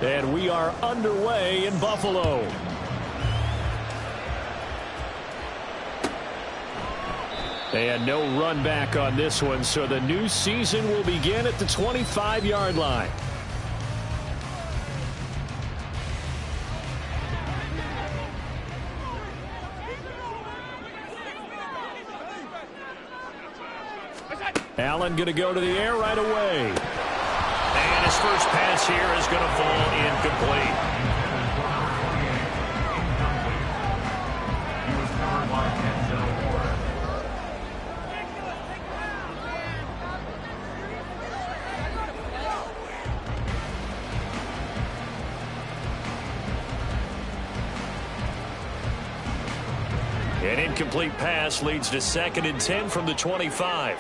And we are underway in Buffalo. And no run back on this one, so the new season will begin at the 25-yard line. Allen going to go to the air right away. And his first pass here is going to fall incomplete. An incomplete pass leads to 2nd and 10 from the 25.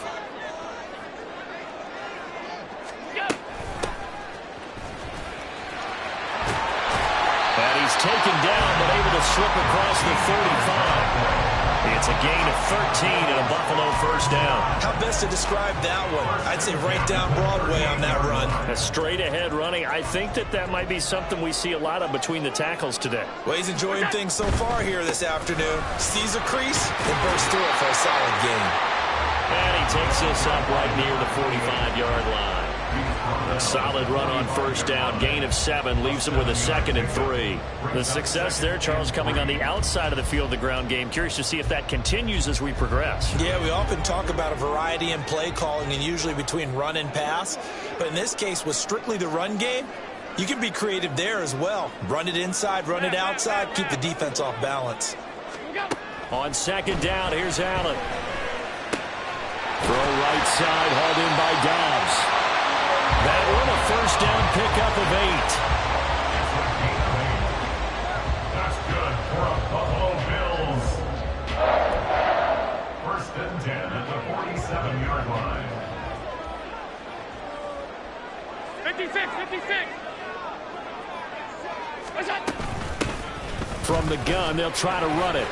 And he's taken down, but able to slip across the 35. It's a gain of 13 and a Buffalo first down. How best to describe that one? I'd say right down Broadway on that run. A straight-ahead running. I think that might be something we see a lot of between the tackles today. Well, he's enjoying things so far here this afternoon. Sees a crease and bursts through it for a solid gain. And he takes this up right near the 45-yard line. A solid run on first down. Gain of 7 leaves him with a 2nd and 3. The success there, Charles, coming on the outside of the field, the ground game. Curious to see if that continues as we progress. Yeah, we often talk about a variety in play calling and usually between run and pass. But in this case, with strictly the run game, you can be creative there as well. Run it inside, run it outside, keep the defense off balance. On 2nd down, here's Allen. Throw right side, hauled in by Dobbs. That one a first down pickup of 8. That's good for a Buffalo Bills. 1st and 10 at the 47-yard line. 56. From the gun, they'll try to run it.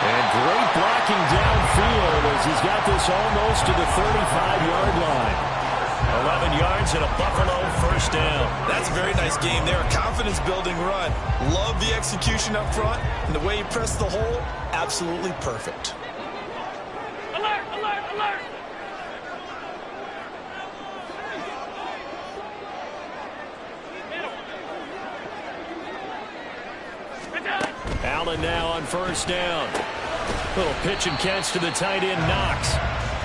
And great blocking downfield as he's got this almost to the 35-yard line. 11 yards and a Buffalo first down. That's a very nice game there. A confidence-building run. Love the execution up front. And the way he pressed the hole, absolutely perfect. Alert, alert, alert. Allen now on first down. Little pitch and catch to the tight end, Knox.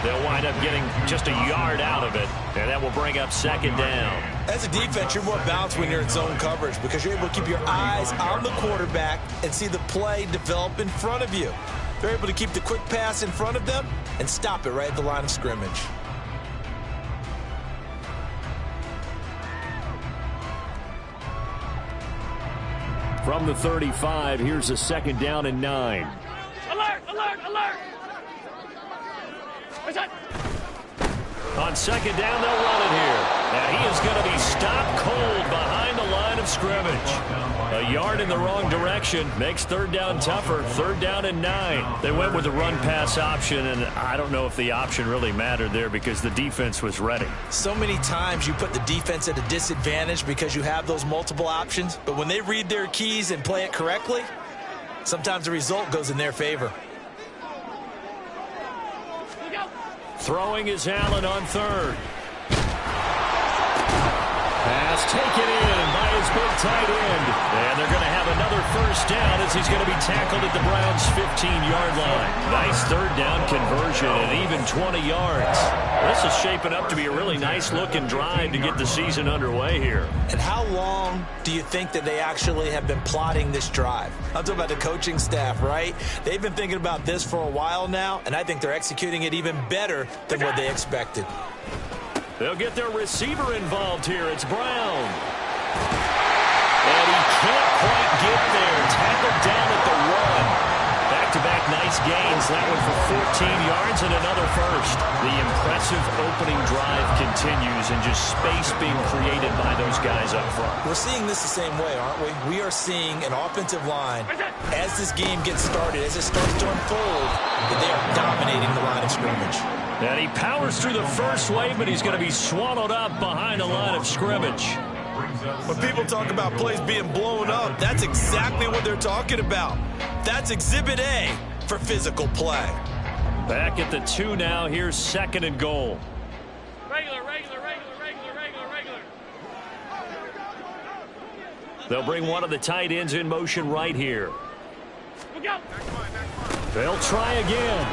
They'll wind up getting just a yard out of it, and that will bring up 2nd down. As a defense, you're more balanced when you're in zone coverage because you're able to keep your eyes on the quarterback and see the play develop in front of you. They're able to keep the quick pass in front of them and stop it right at the line of scrimmage. From the 35, here's a 2nd down and 9. Alert, alert, alert. On 2nd down, they'll run it here. Now he is going to be stopped cold behind the line of scrimmage. A yard in the wrong direction makes 3rd down tougher. 3rd down and 9. They went with the run-pass option, and I don't know if the option really mattered there because the defense was ready. So many times you put the defense at a disadvantage because you have those multiple options, but when they read their keys and play it correctly, sometimes the result goes in their favor. Throwing is Allen on 3rd. Pass taken in by his big tight end. And they're going to have another first down as he's going to be tackled at the Browns' 15-yard line. Nice 3rd down conversion and even 20 yards. This is shaping up to be a really nice-looking drive to get the season underway here. And how long do you think that they actually have been plotting this drive? I'm talking about the coaching staff, right? They've been thinking about this for a while now, and I think they're executing it even better than what they expected. They'll get their receiver involved here. It's Brown. And he can't quite get there. Tackled down at the 1. Back-to-back nice gains. That one for 14 yards and another first. The impressive opening drive continues and just space being created by those guys up front. We're seeing this the same way, aren't we? We are seeing an offensive line, as this game gets started, as it starts to unfold, that they are dominating the line of scrimmage. And he powers through the first wave, but he's going to be swallowed up behind the line of scrimmage. When people talk about plays being blown up, that's exactly what they're talking about. That's Exhibit A for physical play. Back at the 2 now. Here's 2nd and goal. Regular, regular, regular, regular, regular, regular. They'll bring one of the tight ends in motion right here. Look out. They'll try again.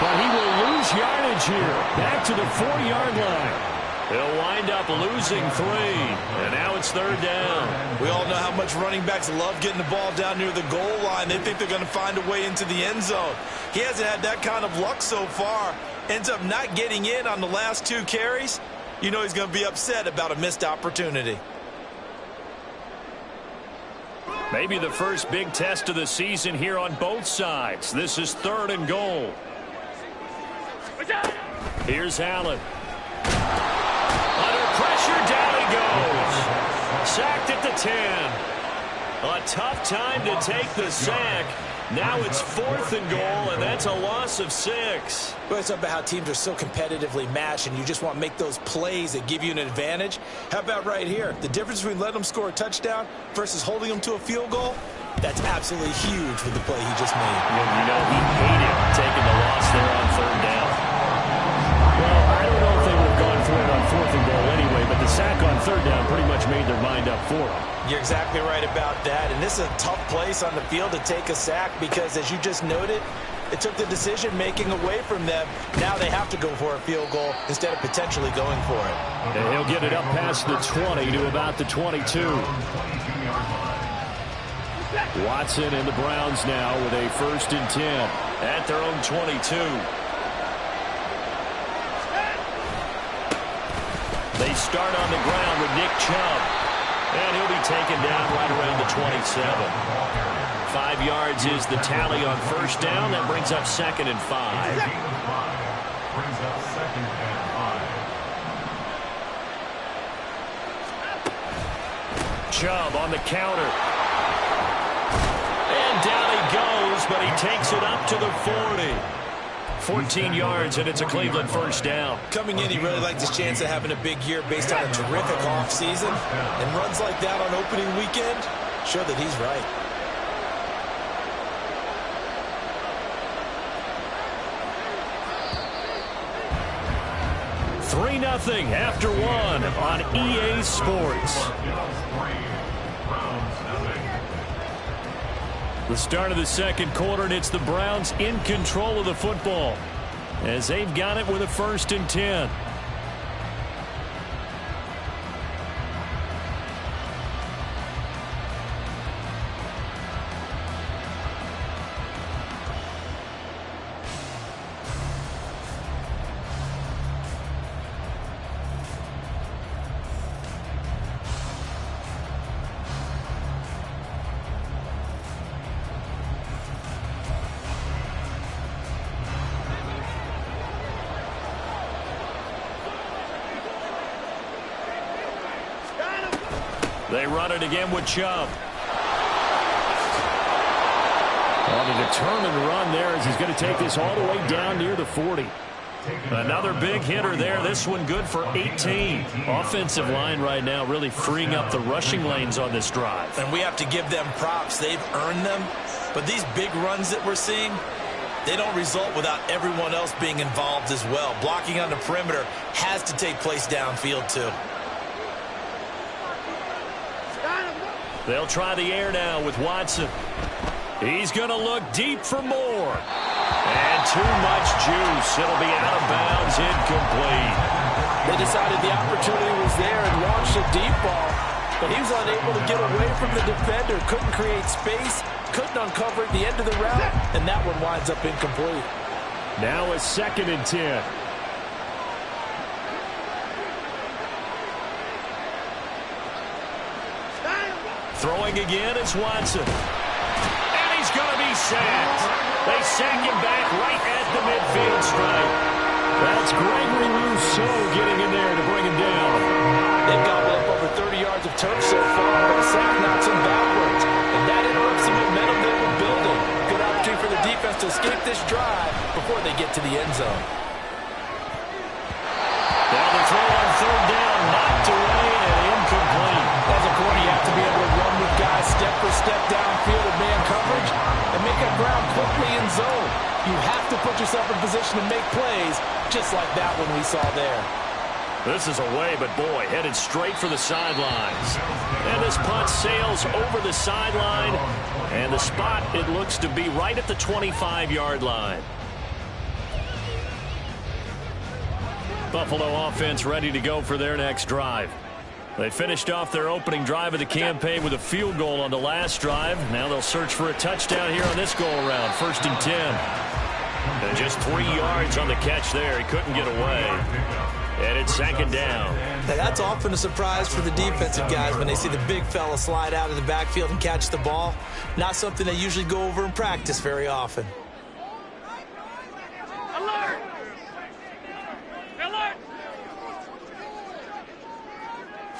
But he will lose yardage here. Back to the 4-yard line. He'll wind up losing 3. And now it's 3rd down. We all know how much running backs love getting the ball down near the goal line. They think they're going to find a way into the end zone. He hasn't had that kind of luck so far. Ends up not getting in on the last 2 carries. You know he's going to be upset about a missed opportunity. Maybe the first big test of the season here on both sides. This is 3rd and goal. Here's Allen. Under pressure, down he goes. Sacked at the 10. A tough time to take the sack. Now it's 4th and goal, and that's a loss of 6. Well, it's about how teams are so competitively matched, and you just want to make those plays that give you an advantage. How about right here? The difference between letting them score a touchdown versus holding them to a field goal, that's absolutely huge with the play he just made. Well, you know, he hated taking the loss there on 3rd down. Well, I don't know if they would have gone for it on 4th and goal anyway, but the sack on 3rd down pretty much made their mind up for them. You're exactly right about that, and this is a tough place on the field to take a sack because, as you just noted, it took the decision-making away from them. Now they have to go for a field goal instead of potentially going for it. And he'll get it up past the 20 to about the 22. Watson and the Browns now with a 1st and 10 at their own 22. They start on the ground with Nick Chubb. And he'll be taken down right around the 27. 5 yards is the tally on 1st down. That brings up 2nd and 5. Chubb on the counter. And down he goes, but he takes it up to the 40. 14 yards, and it's a Cleveland 1st down. Coming in, he really liked his chance of having a big year based on a terrific offseason. And runs like that on opening weekend show that he's right. Nothing after 1 on EA Sports. The start of the 2nd quarter, and it's the Browns in control of the football as they've got it with a 1st and 10. They run it again with Chubb. On a determined run there as he's going to take this all the way down near the 40. Another big hitter there. This one good for 18. Offensive line right now really freeing up the rushing lanes on this drive. And we have to give them props. They've earned them. But these big runs that we're seeing, they don't result without everyone else being involved as well. Blocking on the perimeter has to take place downfield too. They'll try the air now with Watson. He's going to look deep for more. And too much juice. It'll be out of bounds, incomplete. They decided the opportunity was there and launched a deep ball, but he was unable to get away from the defender. Couldn't create space, couldn't uncover at the end of the route, and that one winds up incomplete. Now a 2nd and 10. Throwing again is Watson. And he's going to be sacked. They sack him back right at the midfield stripe. That's Gregory Rousseau getting in there to bring him down. They've gobbled up over 30 yards of turf so far, but a sack knocks him backwards. And that interrupts the momentum they were building. Good opportunity for the defense to escape this drive before they get to the end zone. Down the throw on 3rd down, knocked away and incomplete. yourself in position to make plays, just like that one we saw there. This is away, but boy, headed straight for the sidelines. And this punt sails over the sideline. And the spot, it looks to be right at the 25-yard line. Buffalo offense ready to go for their next drive. They finished off their opening drive of the campaign with a field goal on the last drive. Now they'll search for a touchdown here on this go-around. 1st and 10. And just 3 yards on the catch there. He couldn't get away. And it's 2nd down. Now, that's often a surprise for the defensive guys when they see the big fella slide out of the backfield and catch the ball. Not something they usually go over in practice very often. Alert! Alert!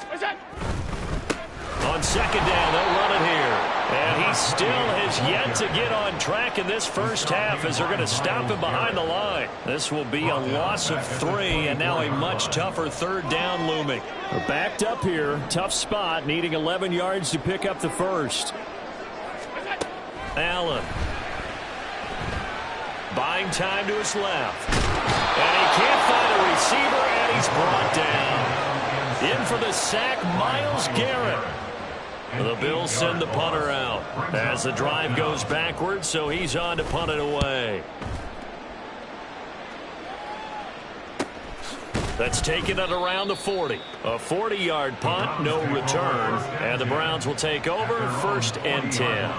What's that? On 2nd down, they'll run it here. And he still has yet to get on track in this first half as they're going to stop him behind the line. This will be a loss of 3, and now a much tougher 3rd down looming. We're backed up here. Tough spot, needing 11 yards to pick up the first. Allen. Buying time to his left. And he can't find a receiver, and he's brought down. In for the sack, Myles Garrett. The Bills send the punter out as the drive goes backwards, so he's on to punt it away. That's taken it around the 40. A 40-yard punt, no return, and the Browns will take over 1st and 10.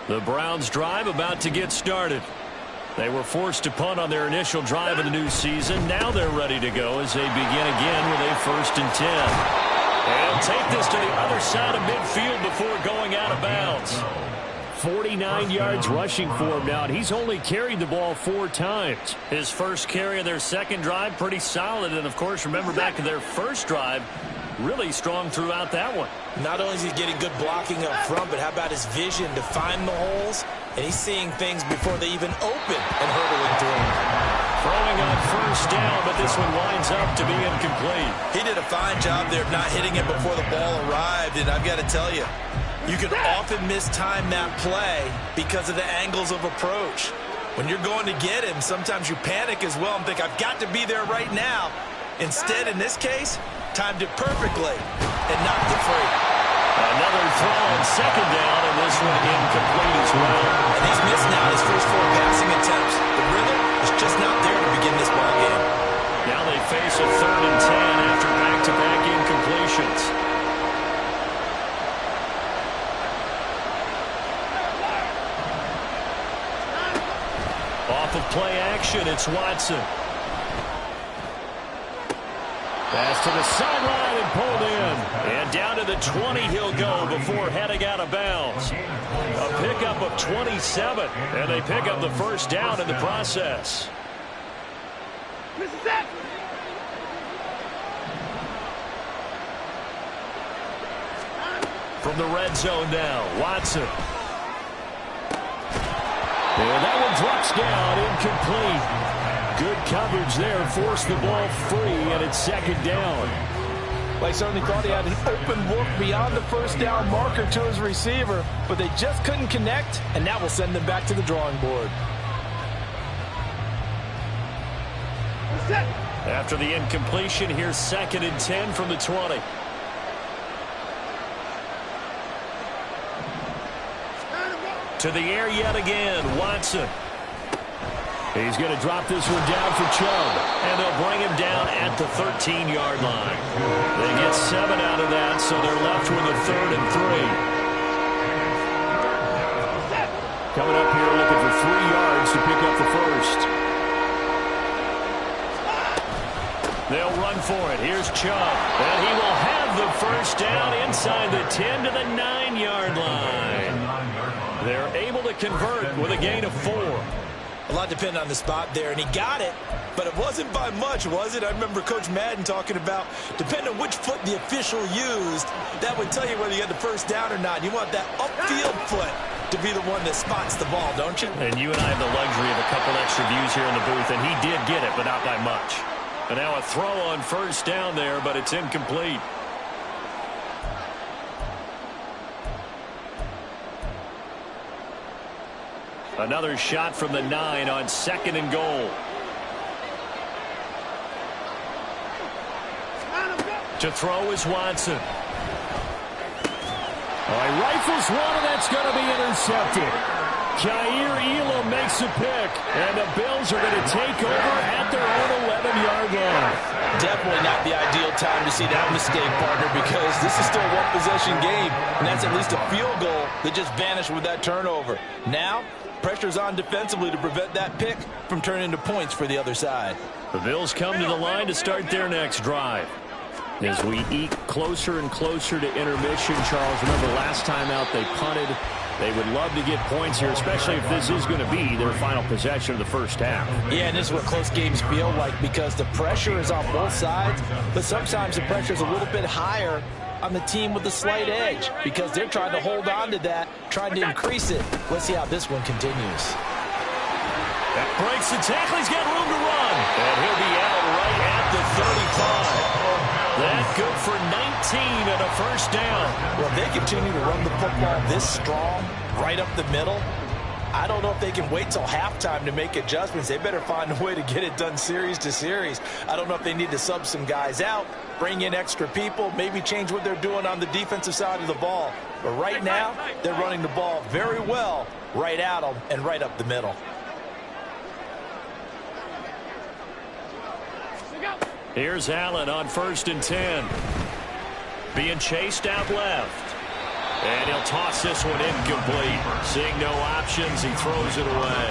The Browns drive about to get started. They were forced to punt on their initial drive of the new season. Now they're ready to go as they begin again with a 1st and 10. And take this to the other side of midfield before going out of bounds. 49 yards rushing for him now. He's only carried the ball 4 times. His first carry of their second drive, pretty solid. And, of course, remember back to their first drive, really strong throughout that one. Not only is he getting good blocking up front, but how about his vision to find the holes? And he's seeing things before they even open and hurdling through. Throwing on 1st down, but this one winds up to be incomplete. He did a fine job there of not hitting it before the ball arrived, and I've got to tell you, you can often mistime that play because of the angles of approach. When you're going to get him, sometimes you panic as well and think, I've got to be there right now. Instead, in this case, timed it perfectly and knocked it free. Another throw on 2nd down, and this one incomplete as well. And he's missed now his first 4 passing attempts. The rhythm is just not there to begin this ball game. Now they face a 3rd and 10 after back-to-back incompletions. Off of play action, it's Watson. Pass to the sideline and pulled in. And down to the 20 he'll go before heading out of bounds. A pickup of 27, and they pick up the 1st down in the process. From the red zone now, Watson. And that one drops down, incomplete. Good coverage there, forced the ball free, and it's 2nd down. Well, he certainly thought he had an open look beyond the 1st down marker to his receiver, but they just couldn't connect, and that will send them back to the drawing board. After the incompletion, here's 2nd and 10 from the 20. To the air yet again, Watson. He's going to drop this one down for Chubb. And they'll bring him down at the 13-yard line. They get 7 out of that, so they're left with a 3rd and 3. Coming up here looking for 3 yards to pick up the first. They'll run for it. Here's Chubb. And he will have the 1st down inside the 10 to the 9-yard line. They're able to convert with a gain of 4. A lot depended on the spot there, and he got it, but it wasn't by much, was it? I remember Coach Madden talking about, depending on which foot the official used, that would tell you whether you had the 1st down or not. You want that upfield foot to be the one that spots the ball, don't you? And you and I have the luxury of a couple extra views here in the booth, and he did get it, but not by much. And now a throw on 1st down there, but it's incomplete. Another shot from the 9 on 2nd and goal. To throw is Watson. He rifles one, and that's going to be intercepted. Jair Elam makes a pick, and the Bills are going to take over at their own 11-yard line. Definitely not the ideal time to see that mistake, partner, because this is still a one-possession game, and that's at least a field goal that just vanished with that turnover. Now, pressure's on defensively to prevent that pick from turning into points for the other side. The Bills come to the line to start their next drive. As we eke closer and closer to intermission, Charles, remember last time out they punted. They would love to get points here, especially if this is going to be their final possession of the first half. Yeah, and this is what close games feel like because the pressure is on both sides, but sometimes the pressure is a little bit higher on the team with the slight edge because they're trying to hold on to that, trying to increase it. Let's see how this one continues. That breaks the tackle. He's got room to run. And he'll be out right at the 35. That good for 19 and a first down. Well, if they continue to run the football this strong, right up the middle, I don't know if they can wait till halftime to make adjustments. They better find a way to get it done series to series. I don't know if they need to sub some guys out, bring in extra people, maybe change what they're doing on the defensive side of the ball. But right now, they're running the ball very well right at them and right up the middle. Here's Allen on 1st and 10. Being chased out left. And he'll toss this one incomplete. Seeing no options, he throws it away.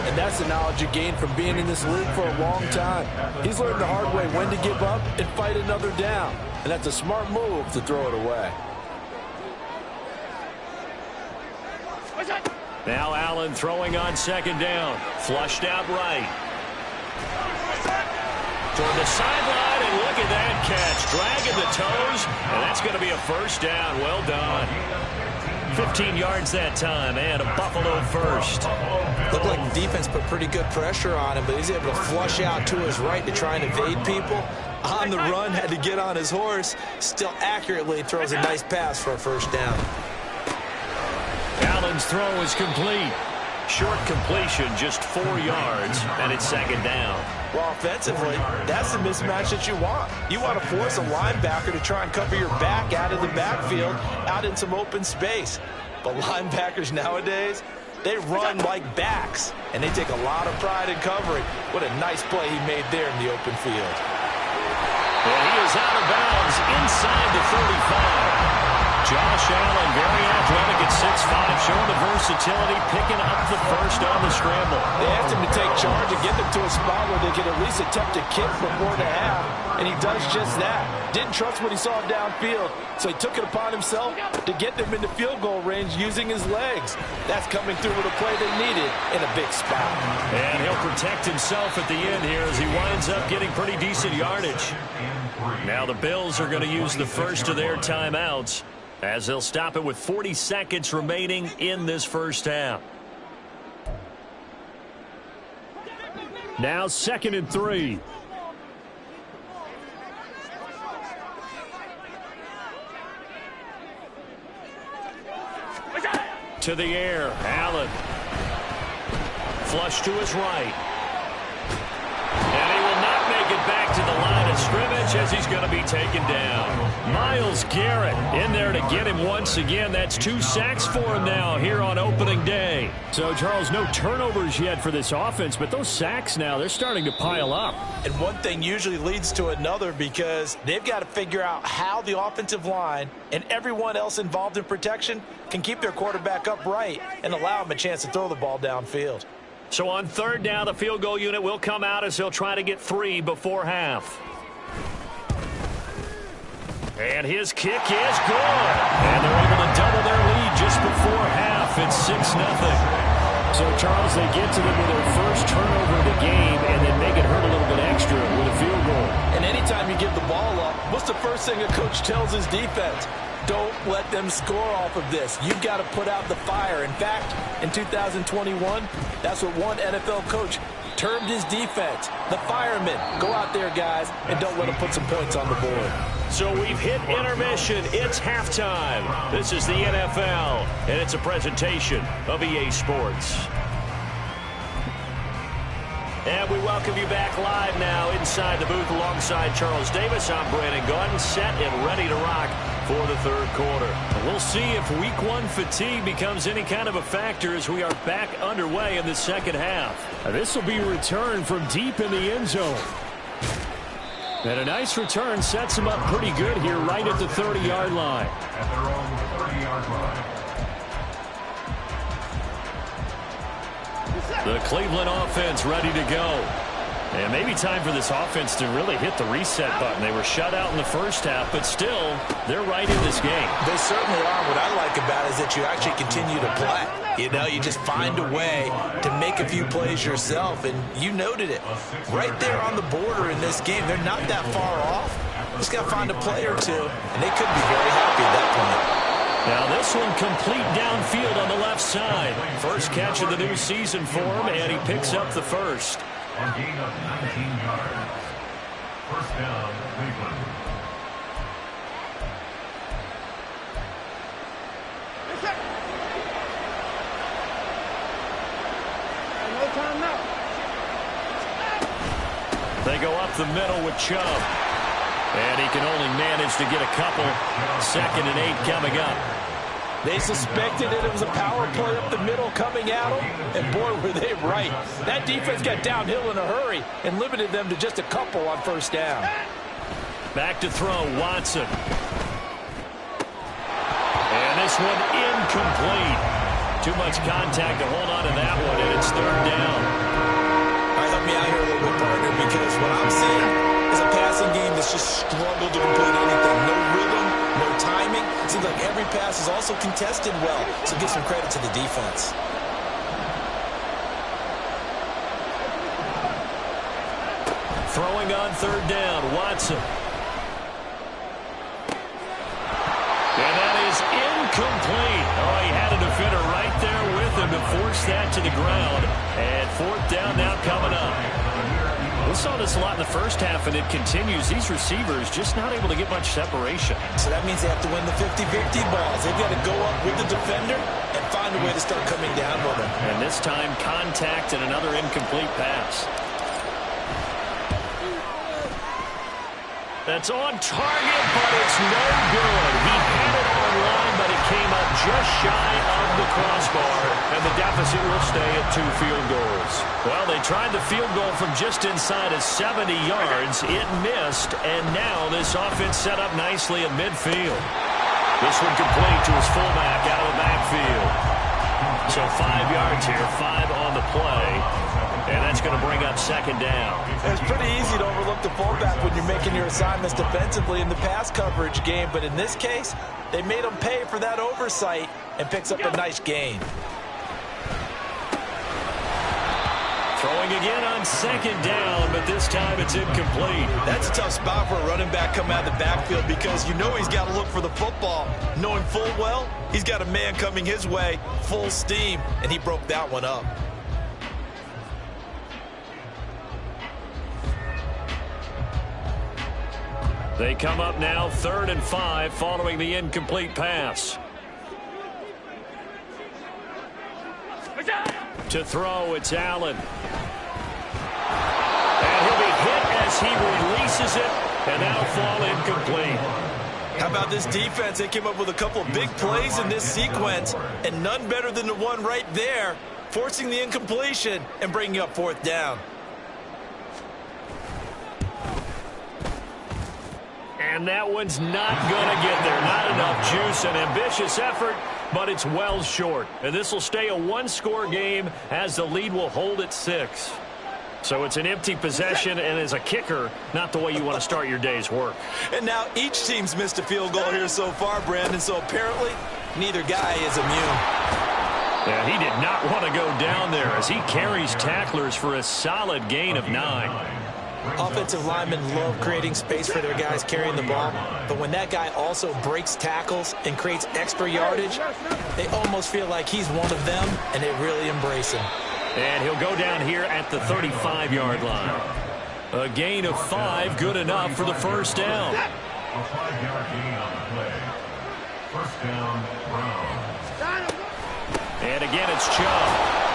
And that's the knowledge you gain from being in this league for a long time. He's learned the hard way when to give up and fight another down. And that's a smart move to throw it away. Now Allen throwing on 2nd down. Flushed out right. Toward the sideline, and look at that catch. Dragging the toes, and that's going to be a first down. Well done. 15 yards that time, and a Buffalo first. Looked like the defense put pretty good pressure on him, but he's able to flush out to his right to try and evade people. On the run, had to get on his horse. Still accurately throws a nice pass for a first down. Allen's throw is complete. Short completion, just 4 yards, and it's 2nd down. Well, offensively, that's the mismatch that you want. You want to force a linebacker to try and cover your back out of the backfield, out in some open space. But linebackers nowadays, they run like backs, and they take a lot of pride in covering. What a nice play he made there in the open field. And he is out of bounds inside the 35. Josh Allen, very athletic at 6'5", showing the versatility, picking up the first on the scramble. They asked him to take charge and get them to a spot where they could at least attempt a kick before the half, and he does just that. Didn't trust what he saw downfield, so he took it upon himself to get them into field goal range using his legs. That's coming through with a play they needed in a big spot. And he'll protect himself at the end here as he winds up getting pretty decent yardage. Now the Bills are going to use the first of their timeouts, as they'll stop it with 40 seconds remaining in this first half. Now 2nd and 3. To the air, Allen. Flush to his right. And he will not make it back to the line of scrimmage as he's going to be taken down. Myles Garrett in there to get him once again. That's 2 sacks for him now here on opening day. So, Charles, no turnovers yet for this offense, but those sacks now, they're starting to pile up. And one thing usually leads to another because they've got to figure out how the offensive line and everyone else involved in protection can keep their quarterback upright and allow him a chance to throw the ball downfield. So on 3rd down, the field goal unit will come out as they'll try to get 3 before half. And his kick is good. And they're able to double their lead just before half. It's 6-0. So, Charles, they get to them with their first turnover of the game and then make it hurt a little bit extra with a field goal. And anytime you give the ball up, what's the first thing a coach tells his defense? Don't let them score off of this. You've got to put out the fire. In fact, in 2021, that's what one NFL coach termed his defense. The firemen. Go out there, guys, and don't let them put some points on the board. So we've hit intermission. It's halftime. This is the NFL, and it's a presentation of EA Sports. And we welcome you back live now inside the booth alongside Charles Davis. I'm Brandon Gaudin, set and ready to rock for the third quarter. We'll see if week one fatigue becomes any kind of a factor as we are back underway in the second half. This will be a return from deep in the end zone. And a nice return sets him up pretty good here right at the 30-yard line. At their own 30-yard line. The Cleveland offense ready to go. And maybe time for this offense to really hit the reset button. They were shut out in the first half, but still, they're right in this game. They certainly are. What I like about it is that you actually continue to play. You know, you just find a way to make a few plays yourself, and you noted it. Right there on the border in this game, they're not that far off. Just got to find a play or two, and they could be very happy at that point. Now this one complete downfield on the left side. First catch of the new season for him, and he picks up the first. On gain of 19 yards. First down, Cleveland. No time now. They go up the middle with Chubb. And he can only manage to get a couple. 2nd and 8 coming up. They suspected that it was a power play up the middle coming at them, and boy, were they right. That defense got downhill in a hurry and limited them to just a couple on first down. Back to throw, Watson. And this one incomplete. Too much contact to hold on to that one, and it's 3rd down. All right, help me out here a little bit, partner, because what I'm seeing is a passing game that's just struggled to complete anything. No rhythm, no timing. It seems like every pass is also contested well, so give some credit to the defense. Throwing on 3rd down, Watson. And that is incomplete. Oh, he had a defender right there with him to force that to the ground. And 4th down now coming up. We saw this a lot in the first half, and it continues. These receivers just not able to get much separation. So that means they have to win the 50-50 balls. They've got to go up with the defender and find a way to start coming down with him. And this time, contact and another incomplete pass. That's on target, but it's no good. He had it online, but it came up just shy of the crossbar, and the deficit will stay at 2 field goals. Well, they tried the field goal from just inside of 70 yards. It missed, and now this offense set up nicely at midfield. This one complete to his fullback out of the backfield. So 5 yards here, 5 on the play. And that's going to bring up 2nd down. It's pretty easy to overlook the fullback when you're making your assignments defensively in the pass coverage game, but in this case, they made him pay for that oversight and picks up a nice gain. Throwing again on 2nd down, but this time it's incomplete. That's a tough spot for a running back coming out of the backfield because you know he's got to look for the football, knowing full well he's got a man coming his way, full steam, and he broke that one up. They come up now 3rd and 5 following the incomplete pass. To throw, it's Allen. And he'll be hit as he releases it, and that'll fall incomplete. How about this defense? They came up with a couple of big plays in this sequence, and none better than the one right there, forcing the incompletion and bringing up 4th down. And that one's not going to get there. Not enough juice. An ambitious effort, but it's well short. And this will stay a 1-score game as the lead will hold at 6. So it's an empty possession, and as a kicker, not the way you want to start your day's work. And now each team's missed a field goal here so far, Brandon, so apparently neither guy is immune. Yeah, he did not want to go down there as he carries tacklers for a solid gain of 9. Offensive linemen love creating space for their guys carrying the ball, but when that guy also breaks tackles and creates extra yardage, they almost feel like he's one of them, and they really embrace him. And he'll go down here at the 35-yard line. A gain of 5, good enough for the first down. A 5-yard gain on the play. First down, Brown. And again, it's Chubb.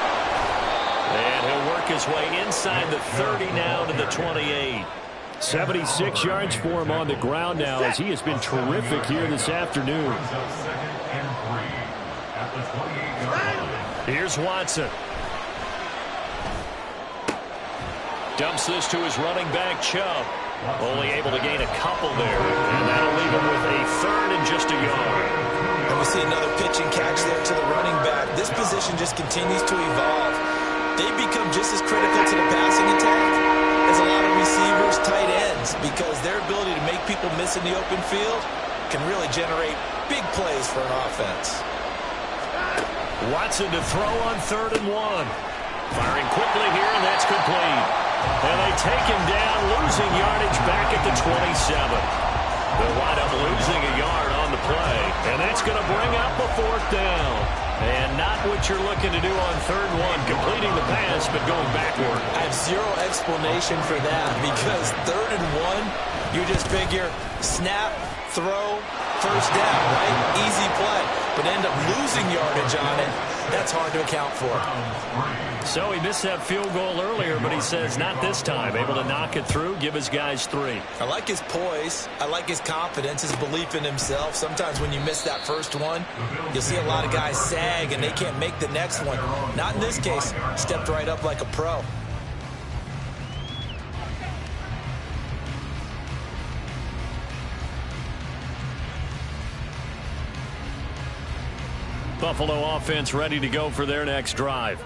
And he'll work his way inside the 30 now to the 28. 76 yards for him on the ground now as he has been terrific here this afternoon. Here's Watson. Dumps this to his running back, Chubb. Only able to gain a couple there, and that'll leave him with a third and just a yard. And we see another pitch and catch there to the running back. This position just continues to evolve. They become just as critical to the passing attack as a lot of receivers, tight ends, because their ability to make people miss in the open field can really generate big plays for an offense. Watson to throw on 3rd and 1. Firing quickly here, and that's complete. And they take him down, losing yardage back at the 27. They'll wind up losing a yard on the play, and that's going to bring up a 4th down. And not what you're looking to do on 3rd and 1, completing the pass, but going backward. I have zero explanation for that, because 3rd and 1, you just figure snap, throw, 1st down, right? Easy play. But end up losing yardage on it. That's hard to account for. So he missed that field goal earlier, but he says not this time. Able to knock it through, give his guys 3. I like his poise. I like his confidence, his belief in himself. Sometimes when you miss that first one, you'll see a lot of guys sag and they can't make the next one. Not in this case. Stepped right up like a pro. Buffalo offense ready to go for their next drive.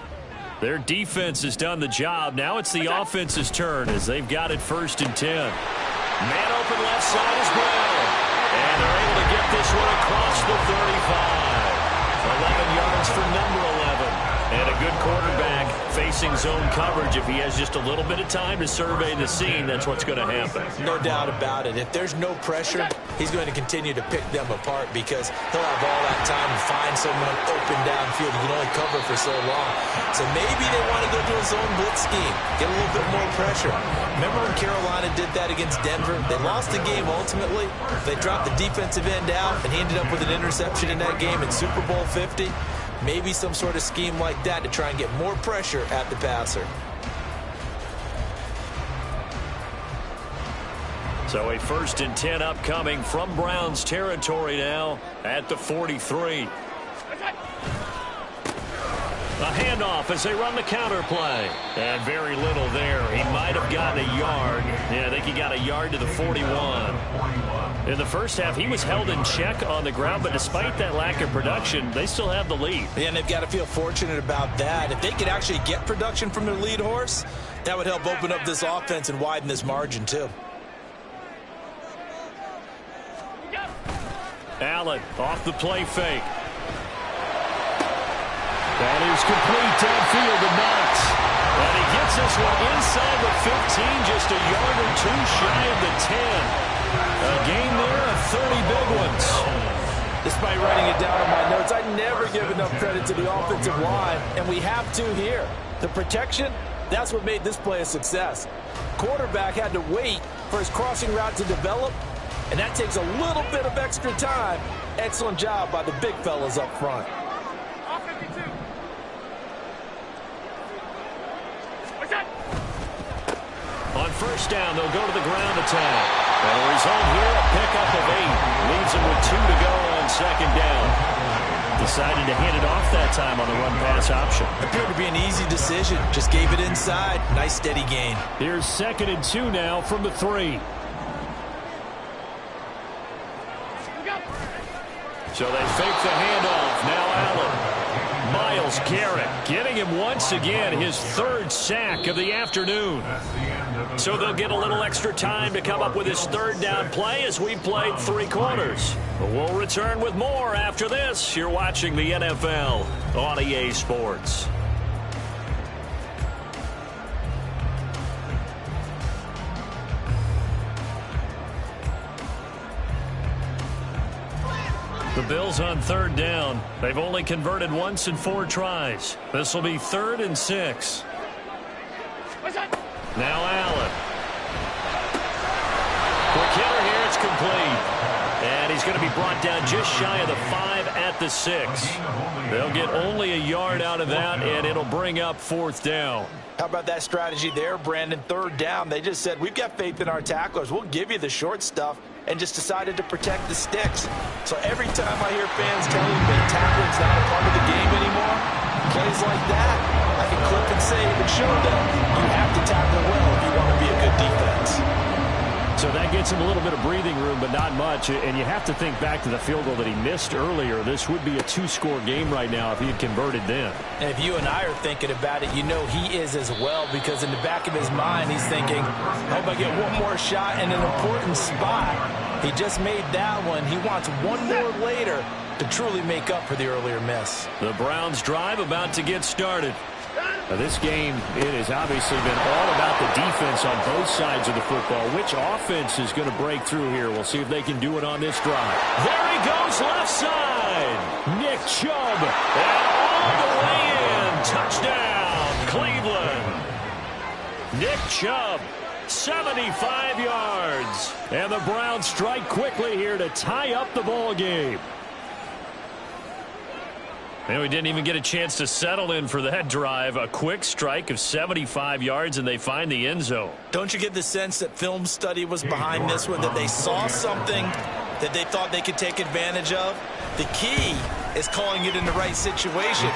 Their defense has done the job. Now it's the offense's turn as they've got it 1st and 10. Man open left side is Brown. And they're able to get this one across the 35. 11 yards for number 11. And a good quarterback facing zone coverage. If he has just a little bit of time to survey the scene, that's what's going to happen. No doubt about it. If there's no pressure, he's going to continue to pick them apart because he'll have all that time to find someone open downfield. He can only cover for so long. So maybe they want to go to a zone blitz scheme, get a little bit more pressure. Remember when Carolina did that against Denver? They lost the game ultimately. They dropped the defensive end out, and he ended up with an interception in that game in Super Bowl 50. Maybe some sort of scheme like that to try and get more pressure at the passer. So a 1st and 10 upcoming from Browns territory now at the 43. A handoff as they run the counter play. And very little there. He might have gotten a yard. Yeah, I think he got a yard to the 41. In the first half, he was held in check on the ground, but despite that lack of production, they still have the lead. Yeah, and they've got to feel fortunate about that. If they could actually get production from their lead horse, that would help open up this offense and widen this margin, too. Allen off the play fake. That is complete downfield to Knox. And he gets this one inside the 15, just a yard or 2 shy of the 10. A game there of 30 big ones. Despite writing it down on my notes, I never give enough credit to the offensive line, and we have to here. The protection, that's what made this play a success. Quarterback had to wait for his crossing route to develop, and that takes a little bit of extra time. Excellent job by the big fellas up front. On 1st down, they'll go to the ground attack. And the result here, a pickup of 8. Leaves them with 2 to go on 2nd down. Decided to hand it off that time on the run-pass option. Appeared to be an easy decision. Just gave it inside. Nice steady gain. Here's 2nd and 2 now from the 3. So they fake the handoff. Now Allen. Myles Garrett getting him once again his 3rd sack of the afternoon. So they'll get a little extra time to come up with his 3rd down play as we played 3 quarters. But we'll return with more after this. You're watching the NFL on EA Sports. The Bills on 3rd down. They've only converted once in 4 tries. This will be 3rd and 6. Now Allen. Quick hitter here. It's complete. And he's going to be brought down just shy of the 5 at the 6. They'll get only a yard out of that, and it'll bring up 4th down. How about that strategy there, Brandon? 3rd down. They just said, we've got faith in our tacklers. We'll give you the short stuff, and just decided to protect the sticks. So every time I hear fans telling me tackling's not a part of the game anymore, plays like that, I can clip and save and show them you have to tackle well if you want to be a good defense. So that gets him a little bit of breathing room, but not much. And you have to think back to the field goal that he missed earlier. This would be a 2-score game right now if he had converted then. And if you and I are thinking about it, you know he is as well, because in the back of his mind, he's thinking, I hope I get one more shot in an important spot. He just made that one. He wants one more later to truly make up for the earlier miss. The Browns drive about to get started. Now this game, it has obviously been all about the defense on both sides of the football. Which offense is going to break through here? We'll see if they can do it on this drive. There he goes, left side. Nick Chubb. And all the way in. Touchdown, Cleveland. Nick Chubb, 75 yards. And the Browns strike quickly here to tie up the ball game. And we didn't even get a chance to settle in for that drive. A quick strike of 75 yards, and they find the end zone. Don't you get the sense that film study was behind this one, that they saw something that they thought they could take advantage of? The key is calling it in the right situation,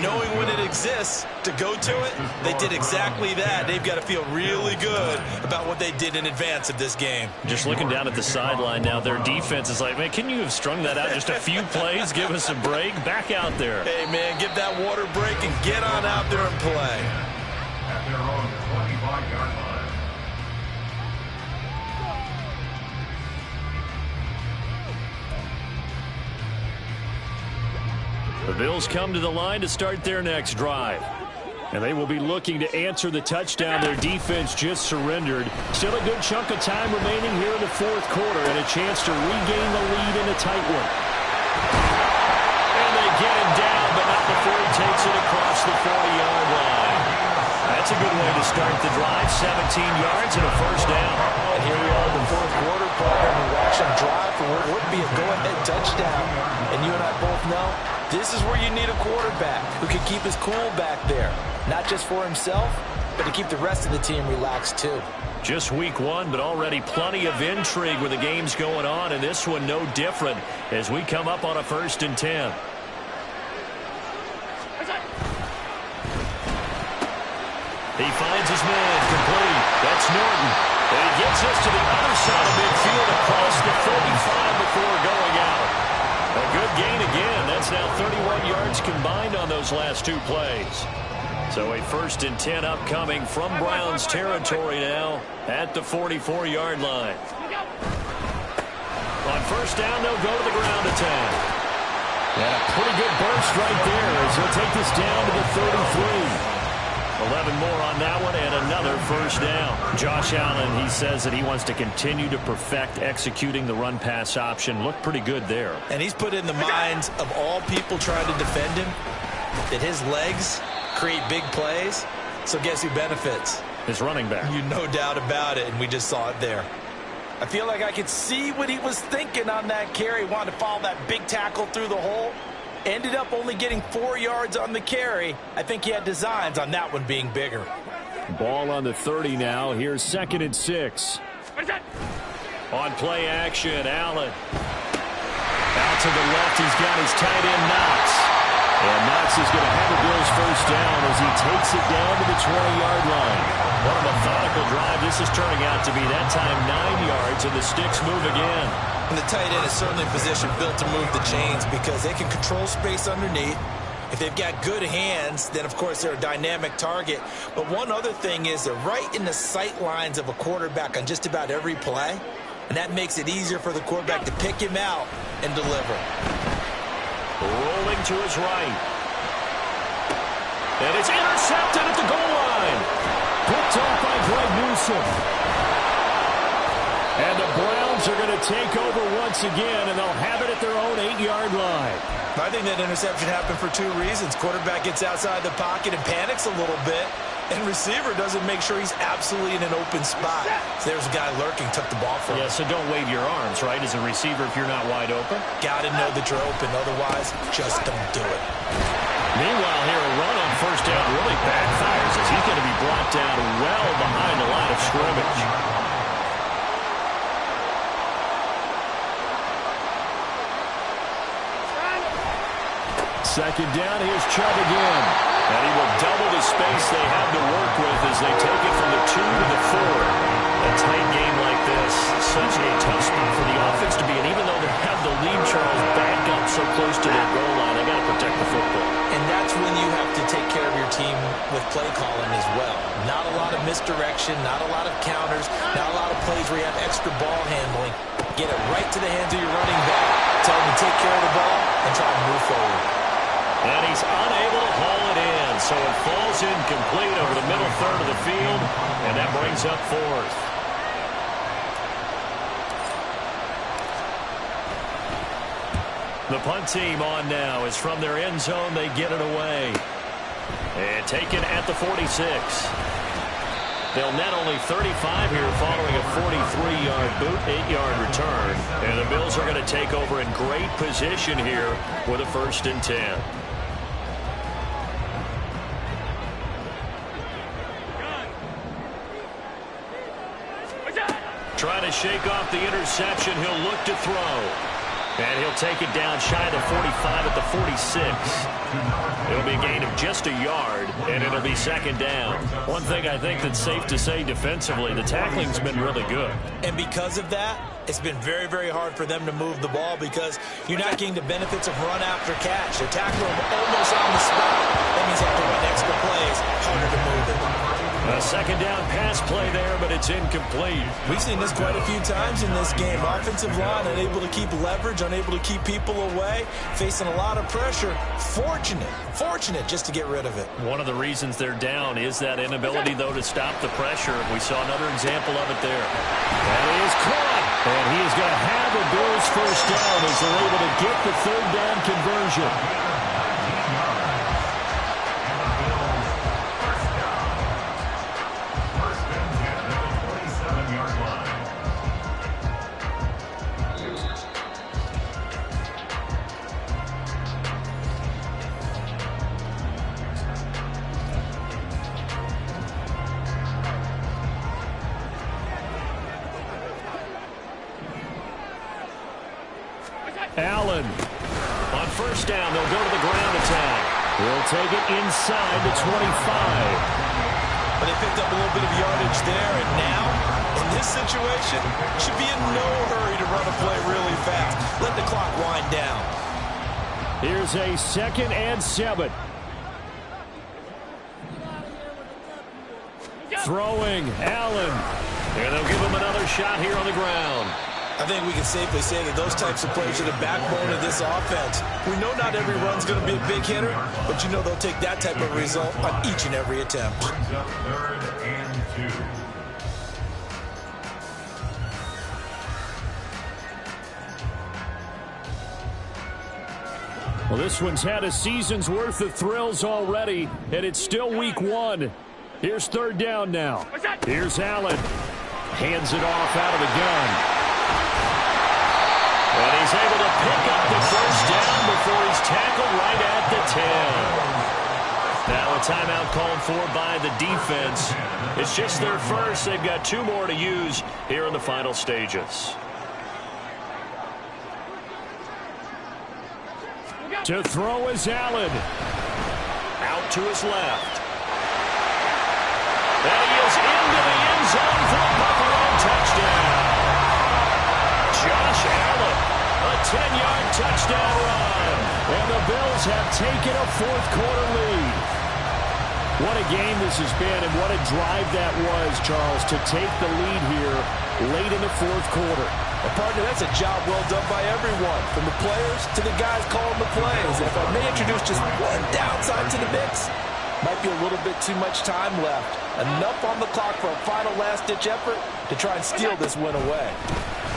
knowing when it exists to go to it. They did exactly that. They've got to feel really good about what they did in advance of this game. Just looking down at the sideline now, their defense is like, man, can you have strung that out just a few plays? Give us a break. Back out there. Hey, man, give that water break and get on out there and play. At their own 25-yard line. The Bills come to the line to start their next drive. And they will be looking to answer the touchdown their defense just surrendered. Still a good chunk of time remaining here in the 4th quarter, and a chance to regain the lead in a tight one. And they get him down, but not before he takes it across the 40-yard line. That's a good way to start the drive. 17 yards and a first down. And here we are in the 4th quarter, program, and watch them drive for what would be a go-ahead touchdown. And you and I both know this is where you need a quarterback who can keep his cool back there. Not just for himself, but to keep the rest of the team relaxed too. Just week 1, but already plenty of intrigue with the games going on, and this one no different as we come up on a 1st and 10. He finds his man complete. That's Norton. And he gets us to the other side of midfield across the 45 before going out. A good gain again. That's now 31 yards combined on those last 2 plays. So a 1st and 10 upcoming from Browns territory now at the 44-yard line. On 1st down, they'll go to the ground attack. And a pretty good burst right there as he'll take this down to the 33. 11 more on that one and another 1st down. Josh Allen, he says that he wants to continue to perfect executing the run-pass option. Looked pretty good there. And he's put in the minds of all people trying to defend him that his legs create big plays. So guess who benefits? His running back. You no doubt about it, and we just saw it there. I feel like I could see what he was thinking on that carry. Wanted to follow that big tackle through the hole. Ended up only getting 4 yards on the carry. I think he had designs on that one being bigger. Ball on the 30 now. Here's 2nd and 6. On play action, Allen. Out to the left, he's got his tight end, Knox. And Knox is going to have the Bills 1st down as he takes it down to the 20-yard line. What a methodical drive this is turning out to be. That time 9 yards, and the sticks move again. And the tight end is certainly a position built to move the chains because they can control space underneath. If they've got good hands, then of course they're a dynamic target. But one other thing is they're right in the sight lines of a quarterback on just about every play. And that makes it easier for the quarterback to pick him out and deliver. Rolling to his right. And it's intercepted at the goal line. Picked off by Greg Newsome. And the Browns are going to take over once again, and they'll have it at their own 8-yard line. I think that interception happened for 2 reasons. Quarterback gets outside the pocket and panics a little bit. And receiver doesn't make sure he's absolutely in an open spot. So there's a guy lurking, took the ball from him. Yeah, so don't wave your arms, right, as a receiver if you're not wide open. Got to know that you're open. Otherwise, just don't do it. Meanwhile, here a run on first down really backfires as he's going to be brought down well behind the line of scrimmage. Second down, here's Chubb again. And he will double the space they have to work with as they take it from the 2 to the 4. A tight game like this, such a tough spot for the offense to be in. Even though they have the lead, Charles, back up so close to their goal line, they got to protect the football. And that's when you have to take care of your team with play calling as well. Not a lot of misdirection, not a lot of counters, not a lot of plays where you have extra ball handling. Get it right to the hands of your running back. Tell him to take care of the ball and try to move forward. And he's unable to haul it in, so it falls incomplete over the middle third of the field, and that brings up 4th. The punt team on now is from their end zone. They get it away. And taken at the 46. They'll net only 35 here following a 43-yard boot, 8-yard return. And the Bills are going to take over in great position here with a 1st and 10. Trying to shake off the interception. He'll look to throw. And he'll take it down shy of the 45 at the 46. It'll be a gain of just a yard, and it'll be 2nd down. One thing I think that's safe to say defensively, the tackling's been really good. And because of that, it's been very, very hard for them to move the ball because you're not getting the benefits of run after catch. They're tackling them almost on the spot. That means you have to run extra plays, harder to move it. A 2nd down pass play there, but it's incomplete. We've seen this quite a few times in this game. Offensive line unable to keep leverage, unable to keep people away, facing a lot of pressure. Fortunate just to get rid of it. One of the reasons they're down is that inability, though, to stop the pressure. We saw another example of it there. And he is caught. And he is going to have the Bills' 1st down as they're able to get the 3rd down conversion. Allen. On 1st down, they'll go to the ground attack. He'll take it inside the 25. But they picked up a little bit of yardage there, and now, in this situation, should be in no hurry to run a play really fast. Let the clock wind down. Here's a 2nd and 7. Throwing, Allen. And they'll give him another shot here on the ground. I think we can safely say that those types of plays are the backbone of this offense. We know not every run's going to be a big hitter, but you know they'll take that type of result on each and every attempt. 3rd and 2. Well, this one's had a season's worth of thrills already, and it's still week 1. Here's 3rd down now. Here's Allen. Hands it off out of the gun. And he's able to pick up the 1st down before he's tackled right at the 10. Now a timeout called for by the defense. It's just their first. They've got 2 more to use here in the final stages. To throw is Allen. Out to his left. And he is into the end zone for a Buffalo touchdown. Josh Allen, a 10-yard touchdown run. And the Bills have taken a 4th quarter lead. What a game this has been, and what a drive that was, Charles, to take the lead here late in the 4th quarter. Well, partner, that's a job well done by everyone, from the players to the guys calling the plays. And if I may introduce just one downside to the mix, might be a little bit too much time left. Enough on the clock for a final last-ditch effort to try and steal this win away.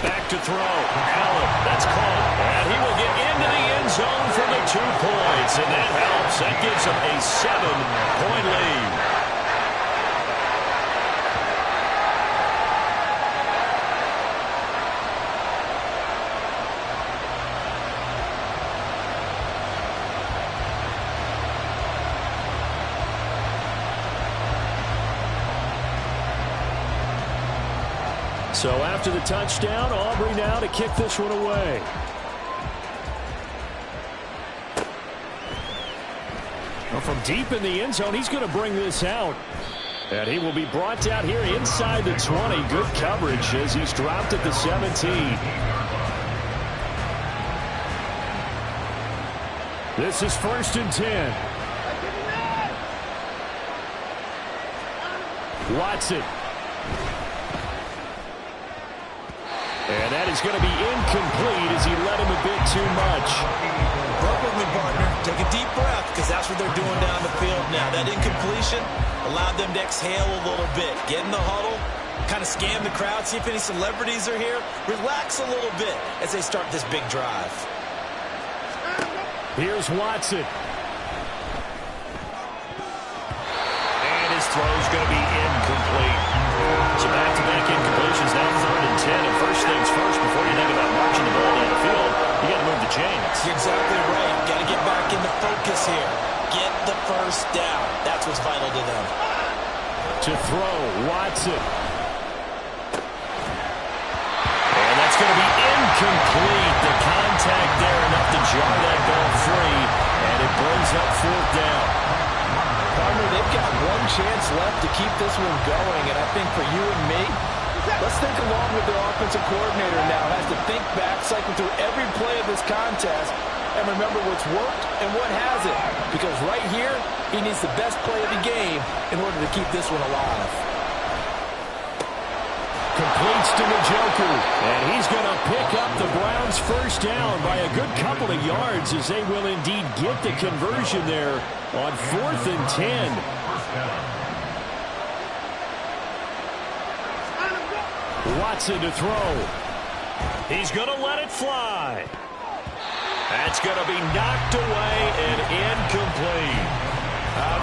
Back to throw. Allen, that's caught. And he will get into the end zone for the 2 points. And that helps. That gives him a 7-point lead. So after the touchdown, Aubrey now to kick this one away. Well, from deep in the end zone, he's going to bring this out. And he will be brought down here inside the 20. Good coverage as he's dropped at the 17. This is 1st and 10. Watson. And that is going to be incomplete as he led him a bit too much. Work with me, partner. Take a deep breath because that's what they're doing down the field now. That incompletion allowed them to exhale a little bit. Get in the huddle, kind of scan the crowd, see if any celebrities are here. Relax a little bit as they start this big drive. Here's Watson. And his throw's going to be incomplete. So back-to-back incompletions, now 3rd and 10. And first things first, before you think about marching the ball down the field, you got to move the chains. You're exactly right. Got to get back into focus here. Get the first down. That's what's vital to them. To throw, Watson. And that's going to be incomplete. The contact there enough to jar that ball free. And it brings up 4th down. Partner, they've got one chance left to keep this one going. And I think for you and me, let's think along with their offensive coordinator now. Has to think back, cycle through every play of this contest, and remember what's worked and what hasn't. Because right here, he needs the best play of the game in order to keep this one alive. Completes to Njoku. And he's going to pick up the Browns' first down by a good couple of yards as they will indeed get the conversion there on 4th and 10. Watson to throw. He's going to let it fly. That's going to be knocked away and incomplete.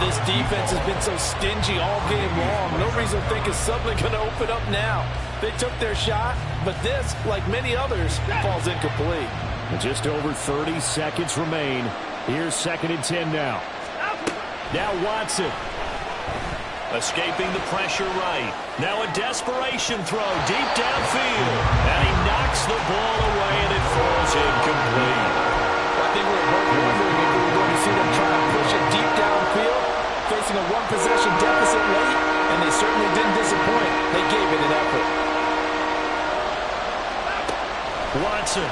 This defense has been so stingy all game long. No reason to think it's suddenly going to open up now. They took their shot, but this, like many others, falls incomplete. Just over 30 seconds remain. Here's 2nd and 10 now. Now Watson. Escaping the pressure right. Now a desperation throw deep downfield. And he knocks the ball away and it falls incomplete. I think we were both wondering if we were going to see them try to push it deep downfield, facing a one-possession deficit late, and they certainly didn't disappoint. They gave it an effort. Watson.